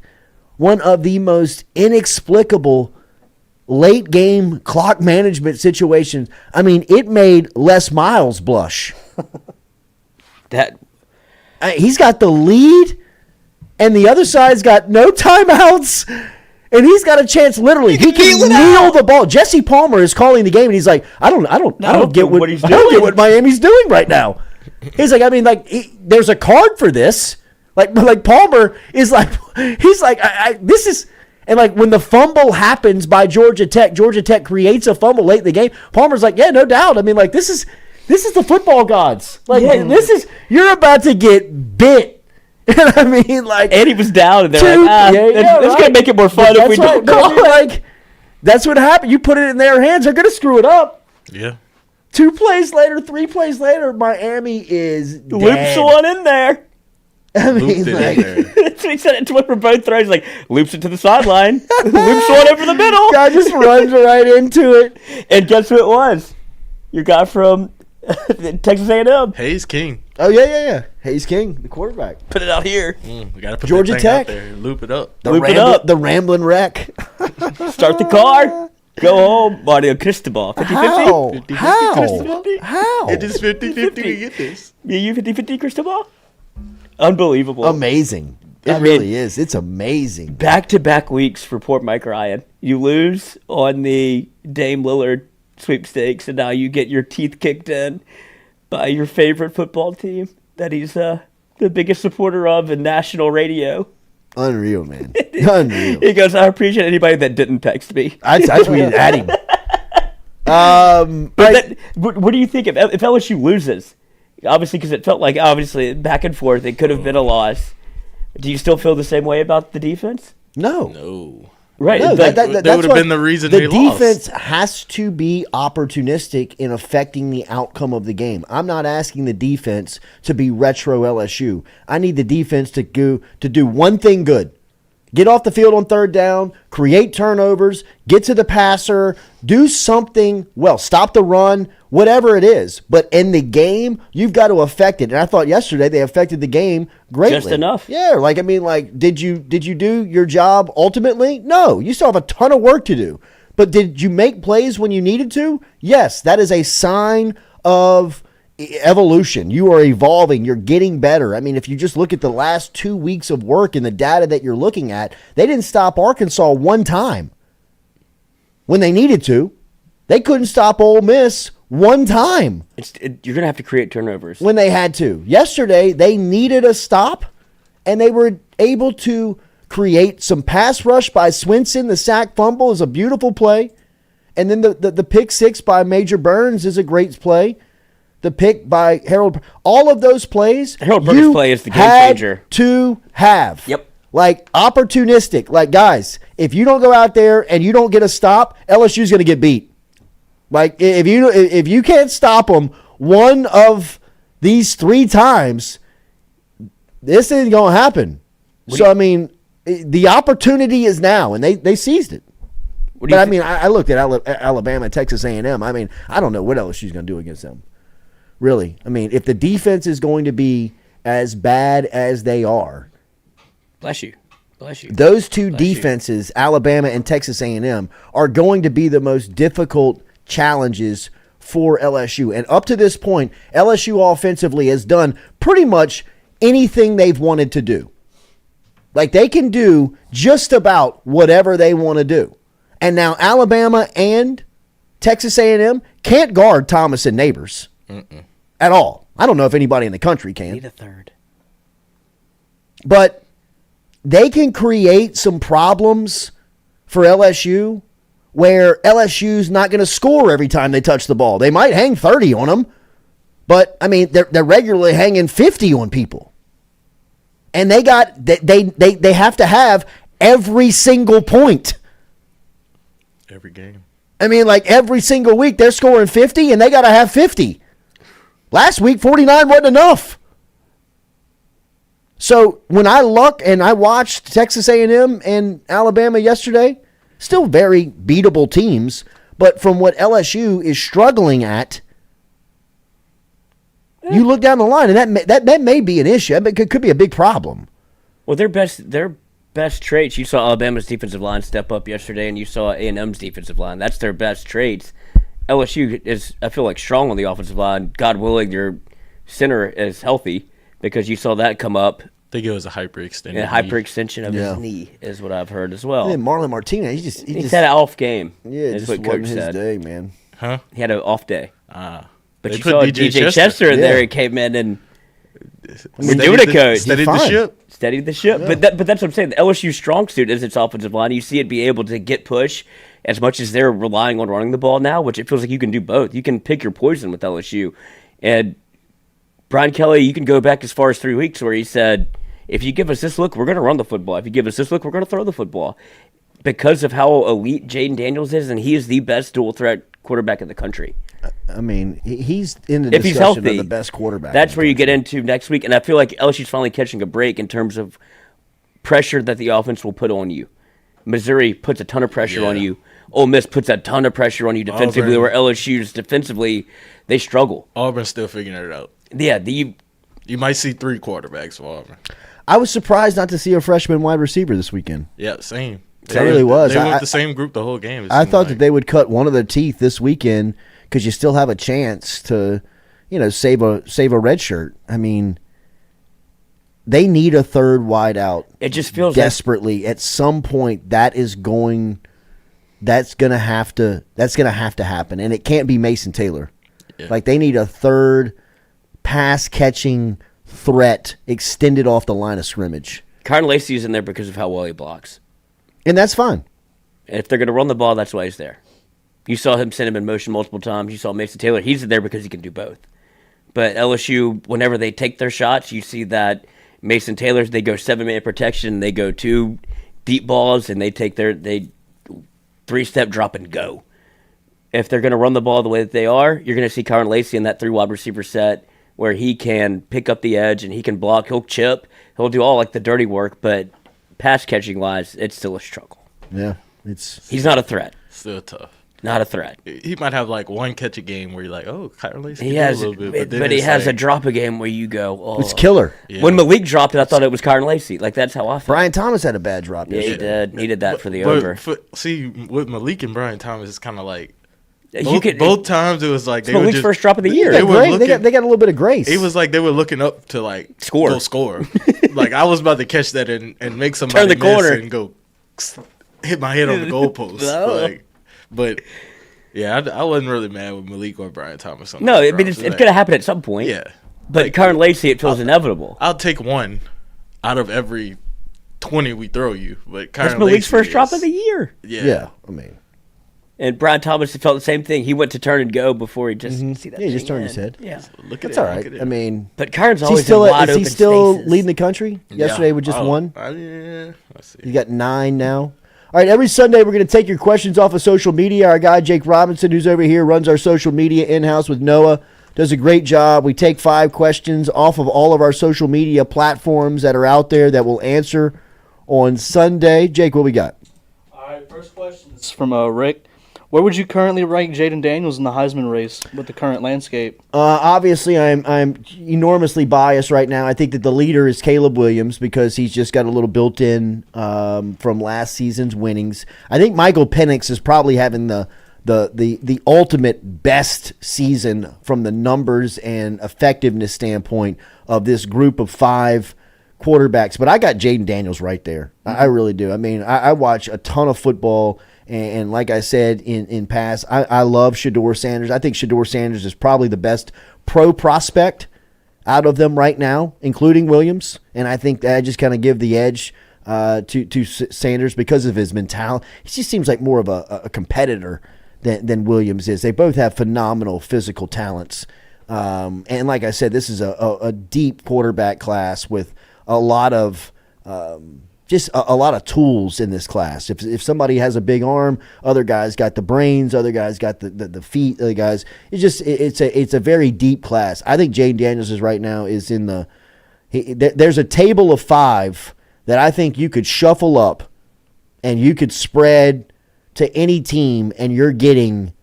one of the most inexplicable late game clock management situations. I mean, it made Les Miles blush. He's got the lead, and the other side's got no timeouts, and he's got a chance. Literally, he can kneel the ball. Jesse Palmer is calling the game, and he's like, I don't get what he's doing. I don't get what Miami's doing right now. He's like, I mean, like, there's a card for this. Like Palmer is like, he's like, this is. And, like, when the fumble happens by Georgia Tech creates a fumble late in the game. Palmer's like, yeah, no doubt. I mean, like, this is the football gods. Like, you're about to get bit. And I mean, like, and he was down, and they're like, it's going to make it more fun if we don't call it. Like, that's what happened. You put it in their hands, they're going to screw it up. Yeah. 2 plays later, 3 plays later, Miami is dead. Loops one in there. I mean, like, he said it to one for both throws. Like, loops it to the sideline, loops one over the middle. Guy just runs right into it. And guess who it was? Your guy from Texas A&M. Hayes King. Oh yeah. Hayes King, the quarterback. Put it out here. We gotta put Georgia that thing Tech. out there and loop it up. The rambling wreck. Start the car. Go home. Mario Cristobal. 50-50? How? It is 50-50 to get this. You 50-50 Cristobal? Unbelievable. Amazing. It really is. It's amazing. Back-to-back weeks for poor Mike Ryan. You lose on the Dame Lillard sweepstakes, and now you get your teeth kicked in by your favorite football team that he's the biggest supporter of in national radio. Unreal, man. Unreal. He goes, I appreciate anybody that didn't text me. I tweeted at him. What do you think if LSU loses? Obviously, because it felt like, back and forth, it could have been a loss. Do you still feel the same way about the defense? No. Right. No, that would have been the reason they lost. The defense has to be opportunistic in affecting the outcome of the game. I'm not asking the defense to be retro LSU. I need the defense to do one thing good. Get off the field on third down, create turnovers, get to the passer, do something well. Stop the run, whatever it is. But in the game, you've got to affect it. And I thought yesterday they affected the game greatly. Just enough. Yeah, did you do your job ultimately? No, you still have a ton of work to do. But did you make plays when you needed to? Yes, that is a sign of evolution. You are evolving. You're getting better. I mean, if you just look at the last 2 weeks of work and the data that you're looking at, they didn't stop Arkansas one time when they needed to. They couldn't stop Ole Miss one time. You're going to have to create turnovers. When they had to. Yesterday, they needed a stop, and they were able to create some pass rush by Swinson. The sack fumble is a beautiful play. And then the pick six by Major Burns is a great play. The pick by Harold. All of those plays, Harold Burns' play is the game changer. To have. Yep. Like, opportunistic. Like, guys, if you don't go out there and you don't get a stop, LSU's going to get beat. Like, if you can't stop them one of these 3 times, this isn't going to happen. I mean, the opportunity is now, and they seized it. But, I mean, I looked at Alabama, Texas A&M. I mean, I don't know what LSU's going to do against them. Really. I mean, if the defense is going to be as bad as they are. Bless you. Those two defenses, Alabama and Texas A&M, are going to be the most difficult challenges for LSU. And up to this point, LSU offensively has done pretty much anything they've wanted to do. Like, they can do just about whatever they want to do. And now Alabama and Texas A&M can't guard Thomas and Neighbors at all. I don't know if anybody in the country can. Need a third. But they can create some problems for LSU where LSU's not going to score every time they touch the ball. They might hang 30 on them, but, I mean, they're regularly hanging 50 on people. And they have to have every single point. Every game. I mean, like, every single week they're scoring 50, and they got to have 50. Last week, 49 wasn't enough. So when I look and I watched Texas A&M and Alabama yesterday, still very beatable teams, but from what LSU is struggling at, you look down the line, and that may be an issue. It could be a big problem. Well, their best traits, you saw Alabama's defensive line step up yesterday, and you saw A&M's defensive line. That's their best traits. LSU is, I feel like, strong on the offensive line. God willing, their center is healthy, because you saw that come up. I think it was a hyperextension. Yeah, hyperextension of his knee is what I've heard as well. And Marlon Martinez, he just had an off game. Yeah, is just what Coach wasn't said. his day, man. Huh? He had an off day. But They you put saw DJ Chester in there. He came in and we're doing it, Coach. Steadied the ship. Steadied the ship. Yeah. But that's what I'm saying. The LSU strong suit is its offensive line. You see it be able to get push as much as they're relying on running the ball now, which it feels like you can do both. You can pick your poison with LSU. And Brian Kelly, you can go back as far as 3 weeks where he said, if you give us this look, we're going to run the football. If you give us this look, we're going to throw the football. Because of how elite Jaden Daniels is, and he is the best dual threat quarterback in the country. I mean, he's in the if discussion he's healthy, of the best quarterback. That's where you get into next week, and I feel like LSU's finally catching a break in terms of pressure that the offense will put on you. Missouri puts a ton of pressure on you. Ole Miss puts a ton of pressure on you defensively, where LSU's defensively, they struggle. Auburn's still figuring it out. Yeah, you might see 3 quarterbacks for Auburn. I was surprised not to see a freshman wide receiver this weekend. Yeah, same. I really was. They were with the same group the whole game. I thought that they would cut one of their teeth this weekend because you still have a chance to, save a red shirt. I mean, they need a third wide out. It just feels desperately. At some point, that's gonna have to happen, and it can't be Mason Taylor. Yeah. Like, they need a third pass catching threat extended off the line of scrimmage. Carn Lacey's in there because of how well he blocks. And that's fine. And if they're going to run the ball, that's why he's there. You saw him send him in motion multiple times. You saw Mason Taylor. He's there because he can do both. But LSU, whenever they take their shots, you see that Mason Taylor, they go 7-man protection. They go 2 deep balls, and they take they 3-step drop and go. If they're going to run the ball the way that they are, you're going to see Carn Lacey in that 3-wide receiver set where he can pick up the edge and he can block. He'll chip. He'll do all like the dirty work, but pass catching wise, it's still a struggle. Yeah, he's not a threat. Still tough. Not a threat. He might have like one catch a game where you're like, oh, Kyron Lacy He can do has, a little bit, but he has a drop a game where you go, oh. It's killer. Yeah. When Malik dropped it, I thought it was Kyron Lacy. Like, that's how I felt. Brian Thomas had a bad drop Yeah, he yesterday. did. Needed that for the But over. See, with Malik and Brian Thomas, it's kind of like You both times it was like they were Malik's just first drop of the year. They, They were looking, got a little bit of grace. it was like they were looking up to like Score. go score. Like I was about to catch that and make somebody the miss corner. and go hit my head on the goalpost. No. Like, but yeah, I wasn't really mad with Malik or Brian Thomas. On No, those I mean, drops. it's going to happen at some point. Yeah, But Kyron Lacy, it feels inevitable. I'll take one out of every 20 we throw you. But That's Kyron Malik's Lacy first drop is- of the year. yeah, I mean, And Brian Thomas felt the same thing. He went to turn and go before he just see that. yeah, he just thing turned his in. head. Yeah. Look at That's it, all look right. at it. I mean, But Kyron's is always he still in wide is he open still spaces. leading the country? Yesterday with just one. Yeah, let's see. You got 9 now. All right, every Sunday we're going to take your questions off of social media. Our guy Jake Robinson, who's over here, runs our social media in-house with Noah, does a great job. We take 5 questions off of all of our social media platforms that are out there that we'll answer on Sunday. Jake, what we got? All right, first question is from Rick. Where would you currently rank Jaden Daniels in the Heisman race with the current landscape? Obviously, I'm enormously biased right now. I think that the leader is Caleb Williams because he's just got a little built-in from last season's winnings. I think Michael Penix is probably having the ultimate best season from the numbers and effectiveness standpoint of this group of 5 quarterbacks. But I got Jaden Daniels right there. I really do. I mean, I watch a ton of football. And like I said in past, I love Shedeur Sanders. I think Shedeur Sanders is probably the best pro prospect out of them right now, including Williams. And I think that I just kind of give the edge to Sanders because of his mentality. He just seems like more of a competitor than Williams is. They both have phenomenal physical talents. And like I said, this is a deep quarterback class with a lot of just a lot of tools in this class. If somebody has a big arm, other guys got the brains, other guys got the feet, other guys. It's a very deep class. I think Jaden Daniels is right now is in the. There's a table of 5 that I think you could shuffle up, and you could spread to any team, and you're getting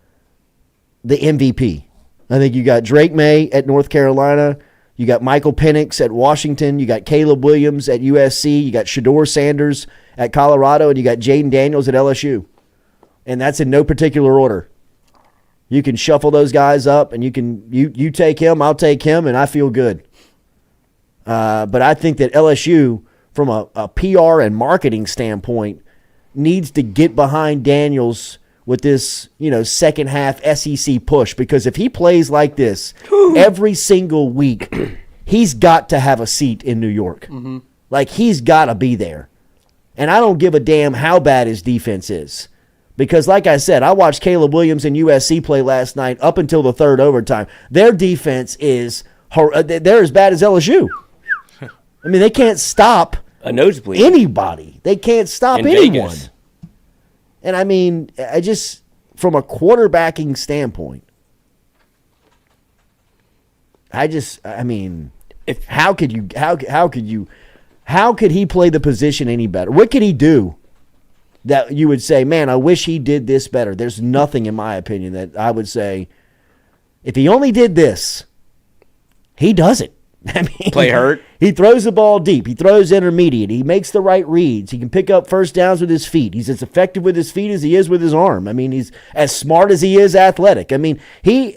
the MVP. I think you got Drake May at North Carolina. You got Michael Penix at Washington. You got Caleb Williams at USC. You got Shedeur Sanders at Colorado. And you got Jaden Daniels at LSU. And that's in no particular order. You can shuffle those guys up, and you take him, I'll take him, and I feel good. But I think that LSU, from a PR and marketing standpoint, needs to get behind Daniels with this, second half SEC push, because if he plays like this every single week, he's got to have a seat in New York. Mm-hmm. Like, he's got to be there. And I don't give a damn how bad his defense is, because like I said, I watched Caleb Williams and USC play last night up until the third overtime. Their defense is they're as bad as LSU. I mean, they can't stop a nosebleed. Anybody. They can't stop anyone. Vegas. And I mean, I just, from a quarterbacking standpoint, how could he play the position any better? What could he do that you would say, man, I wish he did this better? There's nothing, in my opinion, that I would say, if he only did this, he does it. I mean, play hurt. He throws the ball deep. He throws intermediate. He makes the right reads. He can pick up first downs with his feet. He's as effective with his feet as he is with his arm. I mean, he's as smart as he is athletic. I mean, he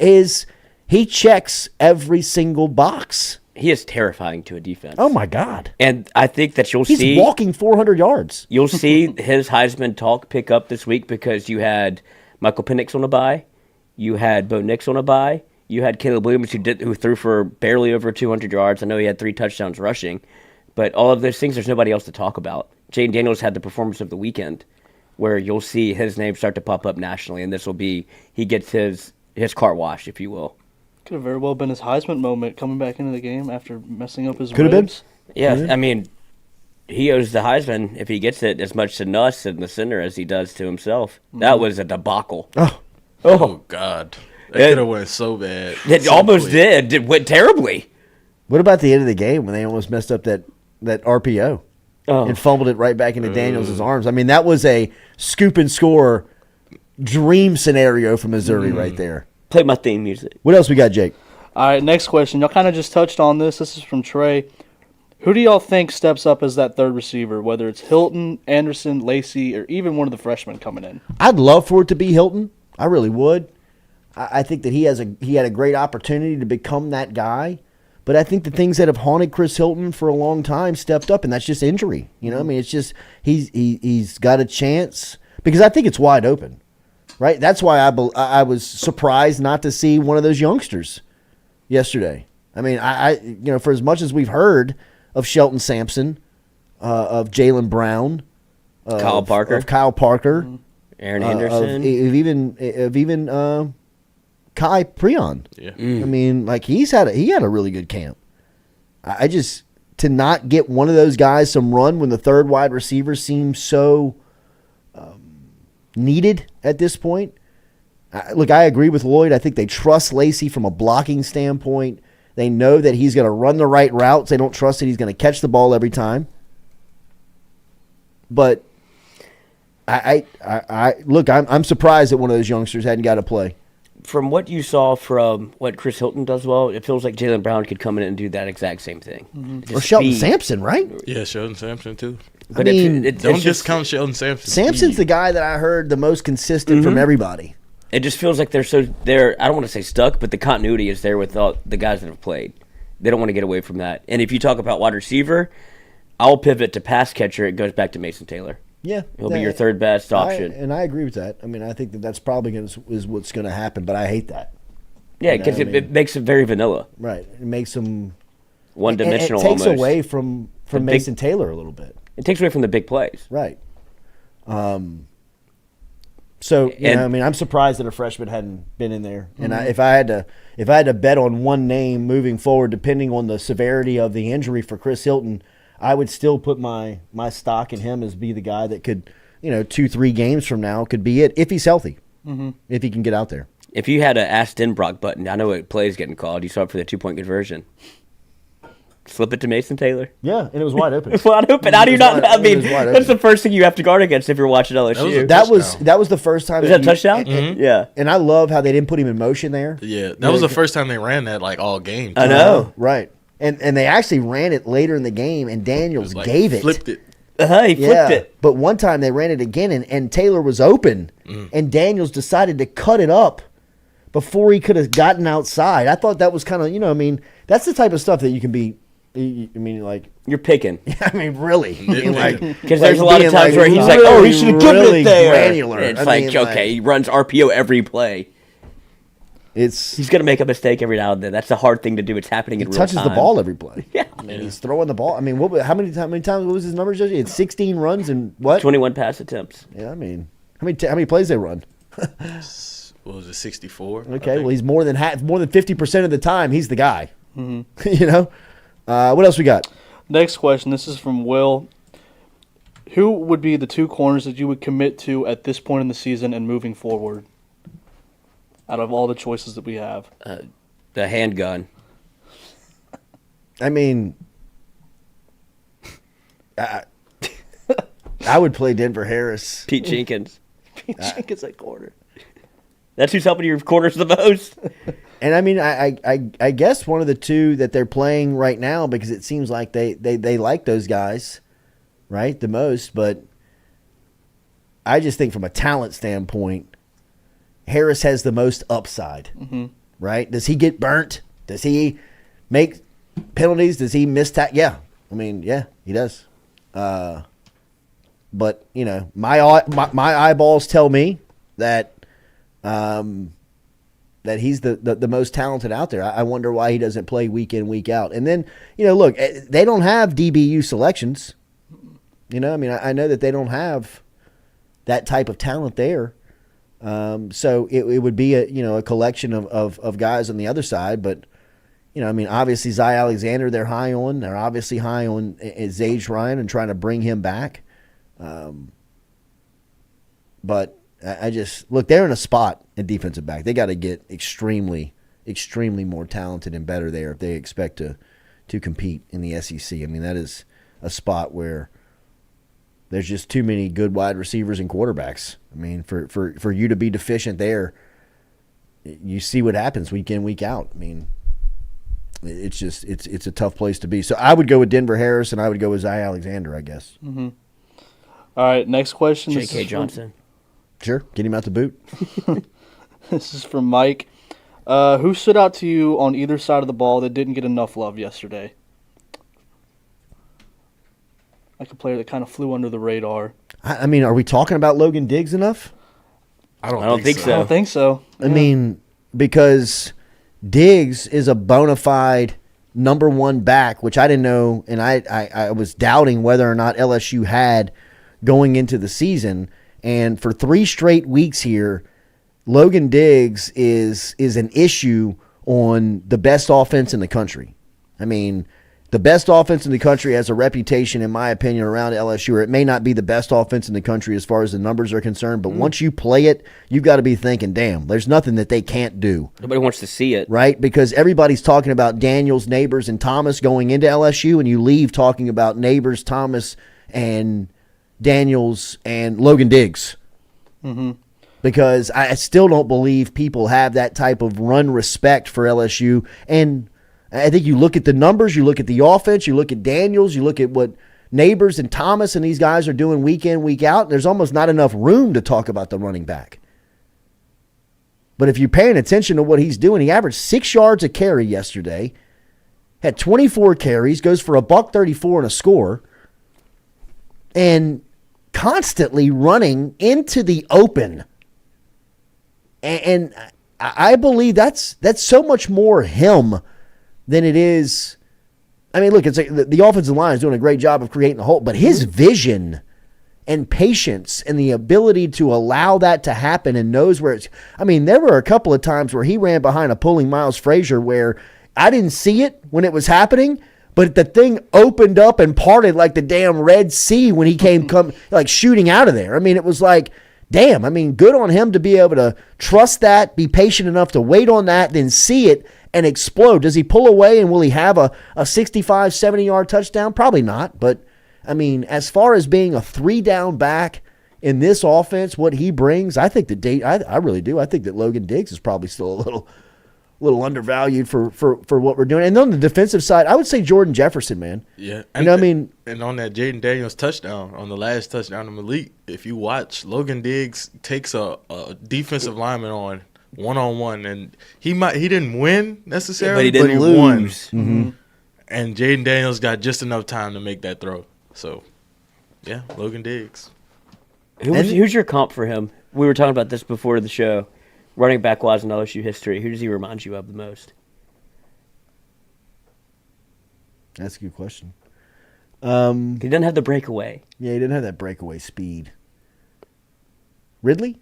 checks every single box. He is terrifying to a defense. Oh, my God. And I think that He's walking 400 yards. You'll see his Heisman talk pick up this week because you had Michael Penix on a bye. You had Bo Nix on a bye. You had Caleb Williams who threw for barely over 200 yards. I know he had 3 touchdowns rushing. But all of those things, there's nobody else to talk about. Jaden Daniels had the performance of the weekend where you'll see his name start to pop up nationally, and this will be, he gets his car washed, if you will. Could have very well been his Heisman moment coming back into the game after messing up his Could have been. Yeah, Mm-hmm. I mean, he owes the Heisman, if he gets it, as much to Nuss and the center as he does to himself. Mm-hmm. That was a debacle. Oh God. That could have went so bad. It almost did. It went terribly. What about the end of the game when they almost messed up that RPO and fumbled it right back into Daniels' arms? I mean, that was a scoop and score dream scenario for Missouri right there. Play my theme music. What else we got, Jake? All right, next question. Y'all kind of just touched on this. This is from Trey. Who do y'all think steps up as that third receiver, whether it's Hilton, Anderson, Lacey, or even one of the freshmen coming in? I'd love for it to be Hilton. I really would. I think that he had a great opportunity to become that guy. But I think the things that have haunted Chris Hilton for a long time stepped up, and that's just injury. You know, I mean, it's just he's got a chance because I think it's wide open, right? That's why I was surprised not to see one of those youngsters yesterday. I mean, I for as much as we've heard of Shelton Sampson, of Jalen Brown, Kyle Parker, Aaron Anderson, of even Kai Preon. Yeah. I mean, like he had a really good camp. I just to not get one of those guys some run when the third wide receiver seems so needed at this point. Look, I agree with Lloyd. I think they trust Lacey from a blocking standpoint. They know that he's going to run the right routes. They don't trust that he's going to catch the ball every time. But I'm surprised that one of those youngsters hadn't got to play. From what you saw from what Chris Hilton does well, it feels like Jalen Brown could come in and do that exact same thing. Mm-hmm. Or Shelton Sampson, right? Yeah, Shelton Sampson too. But don't just count Shelton Sampson. Sampson's the guy that I heard the most consistent from everybody. It just feels like they're I don't want to say stuck, but the continuity is there with all the guys that have played. They don't want to get away from that. And if you talk about wide receiver, I'll pivot to pass catcher. It goes back to Mason Taylor. Yeah, he'll be your third best option. And I agree with that. I mean, I think that's probably is what's going to happen, but I hate that. Yeah, because it makes it very vanilla. Right. It makes him one-dimensional. It takes almost away from Mason Taylor a little bit. It takes away from the big plays. Right. So I mean, I'm surprised that a freshman hadn't been in there. And if I had to bet on one name moving forward, depending on the severity of the injury for Chris Hilton, I would still put my stock in him as be the guy that could, 2-3 games from now could be it if he's healthy, if he can get out there. If you had an Ask Denbrock button, I know what play's getting called. You saw it for the 2-point conversion. Slip it to Mason Taylor. Yeah, and it was wide open. It's wide open. How do you not? I mean, that's the first thing you have to guard against if you're watching LSU. That was the first time. Was that a touchdown? Yeah. And I love how they didn't put him in motion there. Yeah, that was the first time they ran that all game. I know. Right. And they actually ran it later in the game, and Daniels gave it. Flipped it. He flipped it. But one time they ran it again, and Taylor was open, and Daniels decided to cut it up before he could have gotten outside. I thought that was kind of, that's the type of stuff that you can be. You're picking. I mean, really, because there's a lot of times where he's like, "Oh, he should have given it there." Granular. It's okay, he runs RPO every play. He's going to make a mistake every now and then. That's the hard thing to do. It's happening in real time. He touches the ball every play. Yeah, I mean, he's throwing the ball. I mean, how many times? What was his numbers? He had 16 runs and what? 21 pass attempts. Yeah, I mean, how many plays they run? What was it, 64? Okay, well, he's more than 50% of the time. He's the guy. What else we got? Next question. This is from Will. Who would be the two corners that you would commit to at this point in the season and moving forward? Out of all the choices that we have, the handgun. I mean, I would play Denver Harris. Pete Jenkins. Pete Jenkins at corner. That's who's helping your corners the most. And I mean, I guess one of the two that they're playing right now, because it seems like they like those guys, right, the most. But I just think from a talent standpoint, Harris has the most upside, right? Does he get burnt? Does he make penalties? Does he miss Yeah, I mean, yeah, he does. But my eyeballs tell me that that he's the most talented out there. I wonder why he doesn't play week in, week out. And then look, they don't have DBU selections. I mean, I know that they don't have that type of talent there. So it would be a collection of guys on the other side, but I mean, obviously Zy Alexander they're high on. They're obviously high on Zage Ryan and trying to bring him back. But I just look, they're in a spot at defensive back. They got to get extremely, extremely more talented and better there if they expect to compete in the SEC. I mean, that is a spot where There's just too many good wide receivers and quarterbacks. I mean, for you to be deficient there, you see what happens week in, week out. I mean, it's just it's a tough place to be. So I would go with Denver Harris, and I would go with Zy Alexander, I guess. Mm-hmm. All right, next question. J.K. Johnson. Sure, get him out the boot. This is from Mike. Who stood out to you on either side of the ball that didn't get enough love yesterday? Like a player that kind of flew under the radar. I mean, are we talking about Logan Diggs enough? I don't think so. I don't think so. I mean, because Diggs is a bona fide number one back, which I didn't know, and I was doubting whether or not LSU had going into the season. And for 3 straight weeks here, Logan Diggs is an issue on the best offense in the country. I mean, the best offense in the country has a reputation, in my opinion, around LSU, or it may not be the best offense in the country as far as the numbers are concerned, but once you play it, you've got to be thinking, damn, there's nothing that they can't do. Nobody wants to see it. Right? Because everybody's talking about Daniels, Neighbors, and Thomas going into LSU, and you leave talking about Neighbors, Thomas, and Daniels, and Logan Diggs. Mm-hmm. Because I still don't believe people have that type of run respect for LSU. And I think you look at the numbers, you look at the offense, you look at Daniels, you look at what Neighbors and Thomas and these guys are doing week in, week out, and there's almost not enough room to talk about the running back. But if you're paying attention to what he's doing, he averaged 6 yards a carry yesterday, had 24 carries, goes for $134 and a score, and constantly running into the open. And I believe that's so much more him than it is. I mean, look, the offensive line is doing a great job of creating a hole, but his vision and patience and the ability to allow that to happen and knows where it's. I mean, there were a couple of times where he ran behind a pulling Miles Frazier where I didn't see it when it was happening, but the thing opened up and parted like the damn Red Sea when he came like shooting out of there. I mean, it was like, damn, I mean, good on him to be able to trust that, be patient enough to wait on that, then see it and explode. Does he pull away and will he have a 65, 70-yard touchdown? Probably not. But, I mean, as far as being a 3-down back in this offense, what he brings, I think I really do. I think that Logan Diggs is probably still a little undervalued for what we're doing. And on the defensive side, I would say Jordan Jefferson, man. Yeah. You know what I mean? And on that Jaden Daniels touchdown, on the last touchdown of Malik, if you watch, Logan Diggs takes a defensive lineman on one-on-one, and he didn't win necessarily, but he didn't won. Mm-hmm. And Jaden Daniels got just enough time to make that throw. So, yeah, Logan Diggs. Who's your comp for him? We were talking about this before the show. Running back wise in LSU history, who does he remind you of the most? That's a good question. He doesn't have the breakaway. Yeah, he didn't have that breakaway speed. Ridley?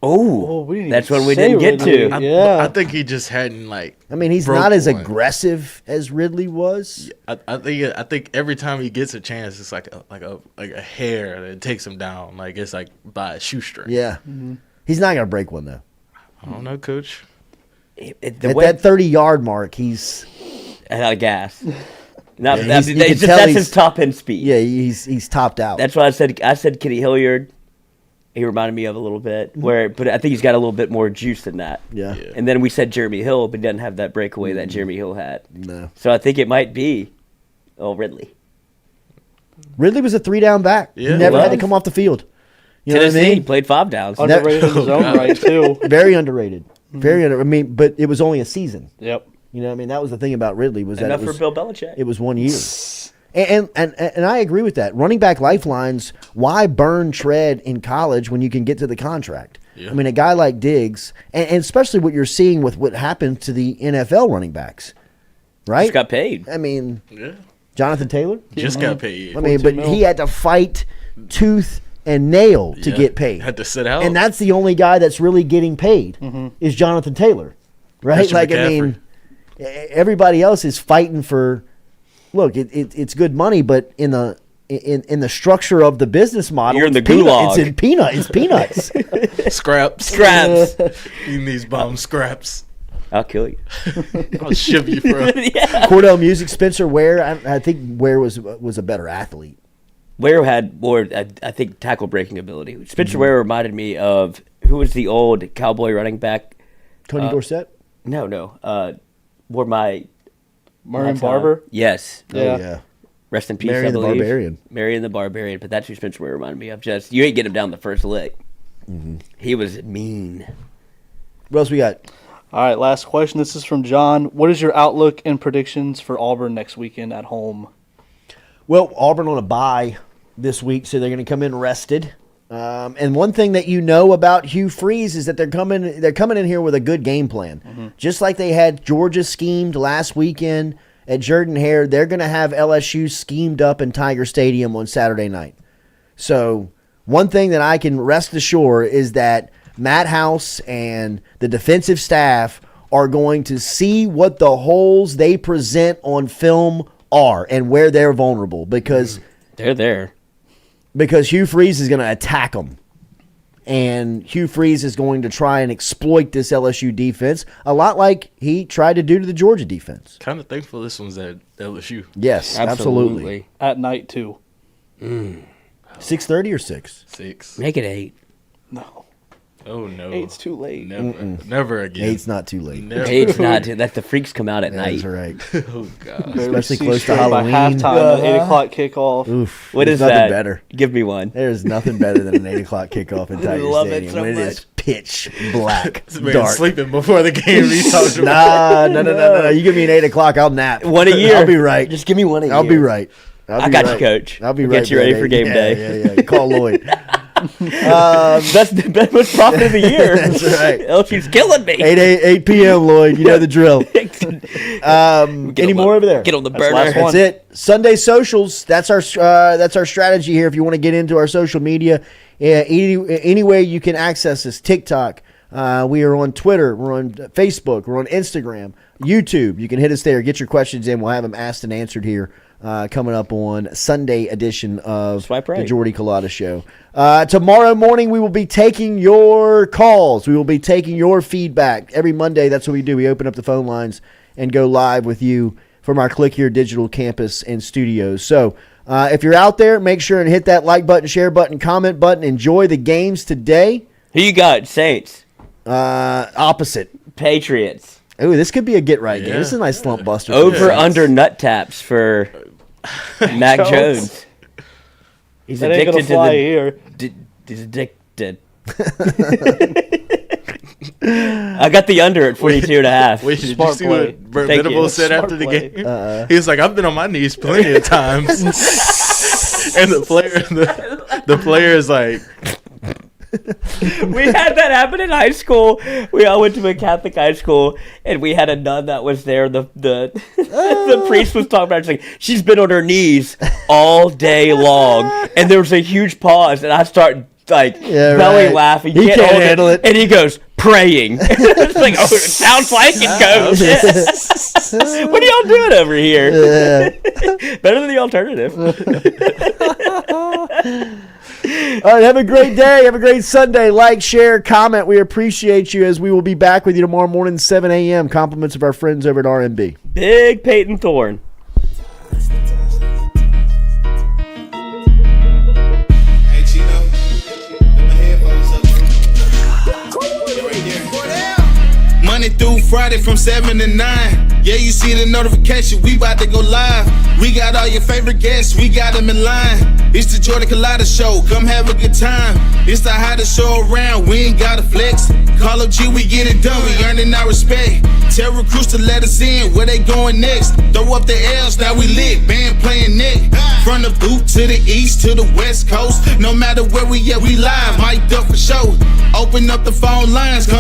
Oh, we didn't that's even one we say didn't get Ridley. to. Yeah. I think he just hadn't I mean, he's broke not as one. aggressive as Ridley was. I think every time he gets a chance, it's like a hair that takes him down. Like it's like by a shoestring. Yeah. He's not going to break one, though. I don't know, Coach. At that 30-yard mark, he's out of gas. Yeah, That's you can tell that's he's- his top end speed. yeah, he's topped out. That's why I said Kenny Hilliard. He reminded me of a little bit, but I think he's got a little bit more juice than that. yeah. And then we said Jeremy Hill, but he doesn't have that breakaway that Jeremy Hill had. No. So I think it might be Ridley. Ridley was a 3-down back. Yeah, he never he had to was. come off the field. You know what I Tennessee mean? played 5 downs. Underrated in his own right, too. Very underrated. I mean, but it was only a season. Yep. You know what I mean? That was the thing about Ridley was Enough that for Bill Belichick. it was 1 year. And I agree with that. Running back lifelines, why burn tread in college when you can get to the contract? Yeah. I mean, a guy like Diggs, and especially what you're seeing with what happened to the NFL running backs, right? Just got paid. I mean, Yeah, Jonathan Taylor? just got paid. I mean, but he had to fight tooth and nail to Yeah. get paid. Had to sit out. And that's the only guy that's really getting paid is Jonathan Taylor, right? Christian Like, I McCaffrey. mean, everybody else is fighting for. Look, it's good money, but in the structure of the business model, You're in it's the gulag. It's peanuts. Scraps. Scraps. Eating these bum scraps. I'll kill you. I'll ship you, bro. Yeah. Cordell Music, Spencer Ware. I think Ware was a better athlete. Ware had more, I think, tackle breaking ability. Spencer Ware reminded me of who was the old Cowboy running back? Tony Dorsett? No. Wore my Marion Barber? Yes. Yeah. Oh, yeah. Rest in peace, Marion I the believe. Barbarian. Marion the Barbarian, but that's who Spencer Ware reminded me of. Just, you ain't get him down the first lick. He was mean. What else we got? All right, last question. This is from John. What is your outlook and predictions for Auburn next weekend at home? Well, Auburn on a bye this week, so they're going to come in rested. And one thing that you know about Hugh Freeze is that they're coming in here with a good game plan. Just like they had Georgia schemed last weekend at Jordan-Hare, they're going to have LSU schemed up in Tiger Stadium on Saturday night. So one thing that I can rest assured is that Matt House and the defensive staff are going to see what the holes they present on film are and where they're vulnerable because they're there. Because Hugh Freeze is going to attack them. And Hugh Freeze is going to try and exploit this LSU defense, a lot like he tried to do to the Georgia defense. Kind of thankful this one's at LSU. Yes, absolutely. At night, too. 6:30 or 6? 6. Make it 8. No. Oh, no. 8's too late. Never again. 8's not too late. Never. 8's not. That the freaks come out at night. That's right. Oh, God. Especially close to By Halloween. halftime, at 8 o'clock kickoff. Oof. What There's is nothing that? better. Give me one. There's nothing better than an 8 o'clock kickoff in Tiger love it Stadium so when it much. is pitch black, This man dark. sleeping before the game. He talking about. No. You give me an 8 o'clock, I'll nap. One a year. I'll be right. Just give me one a year. I'll be right. I got you, Coach. I'll be We'll right. get you ready for game day. day. Call Lloyd. That's the best profit of the year. That's right. LSU's killing me. 8 p.m. Lloyd. You know the drill. Any more over there? Get on the That's burner. last one. That's it. Sunday socials. That's our strategy here. If you want to get into our social media, any way you can access us. TikTok. We are on Twitter. We're on Facebook. We're on Instagram. YouTube. You can hit us there. Get your questions in. We'll have them asked and answered here. Coming up on Sunday edition of Swipe right. the Jordy Culotta Show. Tomorrow morning, we will be taking your calls. We will be taking your feedback. Every Monday, that's what we do. We open up the phone lines and go live with you from our Click Here Digital campus and studios. So if you're out there, make sure and hit that like button, share button, comment button. Enjoy the games today. Who you got? Saints. Opposite. Patriots. Ooh, this could be a get-right game. Yeah. This is a nice slump buster. Over under nut taps for Mac Jones. He's That ain't addicted gonna fly to here. He's addicted. I got the under at 42.5. Wait, did you Smart see play. what Burt Thank you. Venables said Smart after the play. game? He was like, "I've been on my knees plenty of times," and the player is like, We had that happen in high school. We all went to a Catholic high school, and we had a nun that was there. The the priest was talking about it. She's like, she's been on her knees all day long, and there was a huge pause, and I start belly right. laughing. He can't hold handle it. and he goes praying. It's like, oh, it sounds like it, Coach. What are y'all doing over here? Better than the alternative. All right, have a great day. Have a great Sunday. Like, share, comment. We appreciate you as we will be back with you tomorrow morning, 7 a.m. Compliments of our friends over at RMB. Big Peyton Thorne. Hey, Chino. Put my headphones up, bro. You're right there. Monday through Friday from 7 to 9. Yeah, you see the notification. We about to go live. We got all your favorite guests. We got them in line. It's the Jordy Culotta Show. Come have a good time. It's the hottest show around. We ain't got to flex. Call up G, we get it done. We earning our respect. Tell recruits to let us in. Where they going next? Throw up the L's. Now we lit. Band playing Nick. From the boot to the east to the west coast. No matter where we at, we live. Mic'd up for show. Open up the phone lines. Come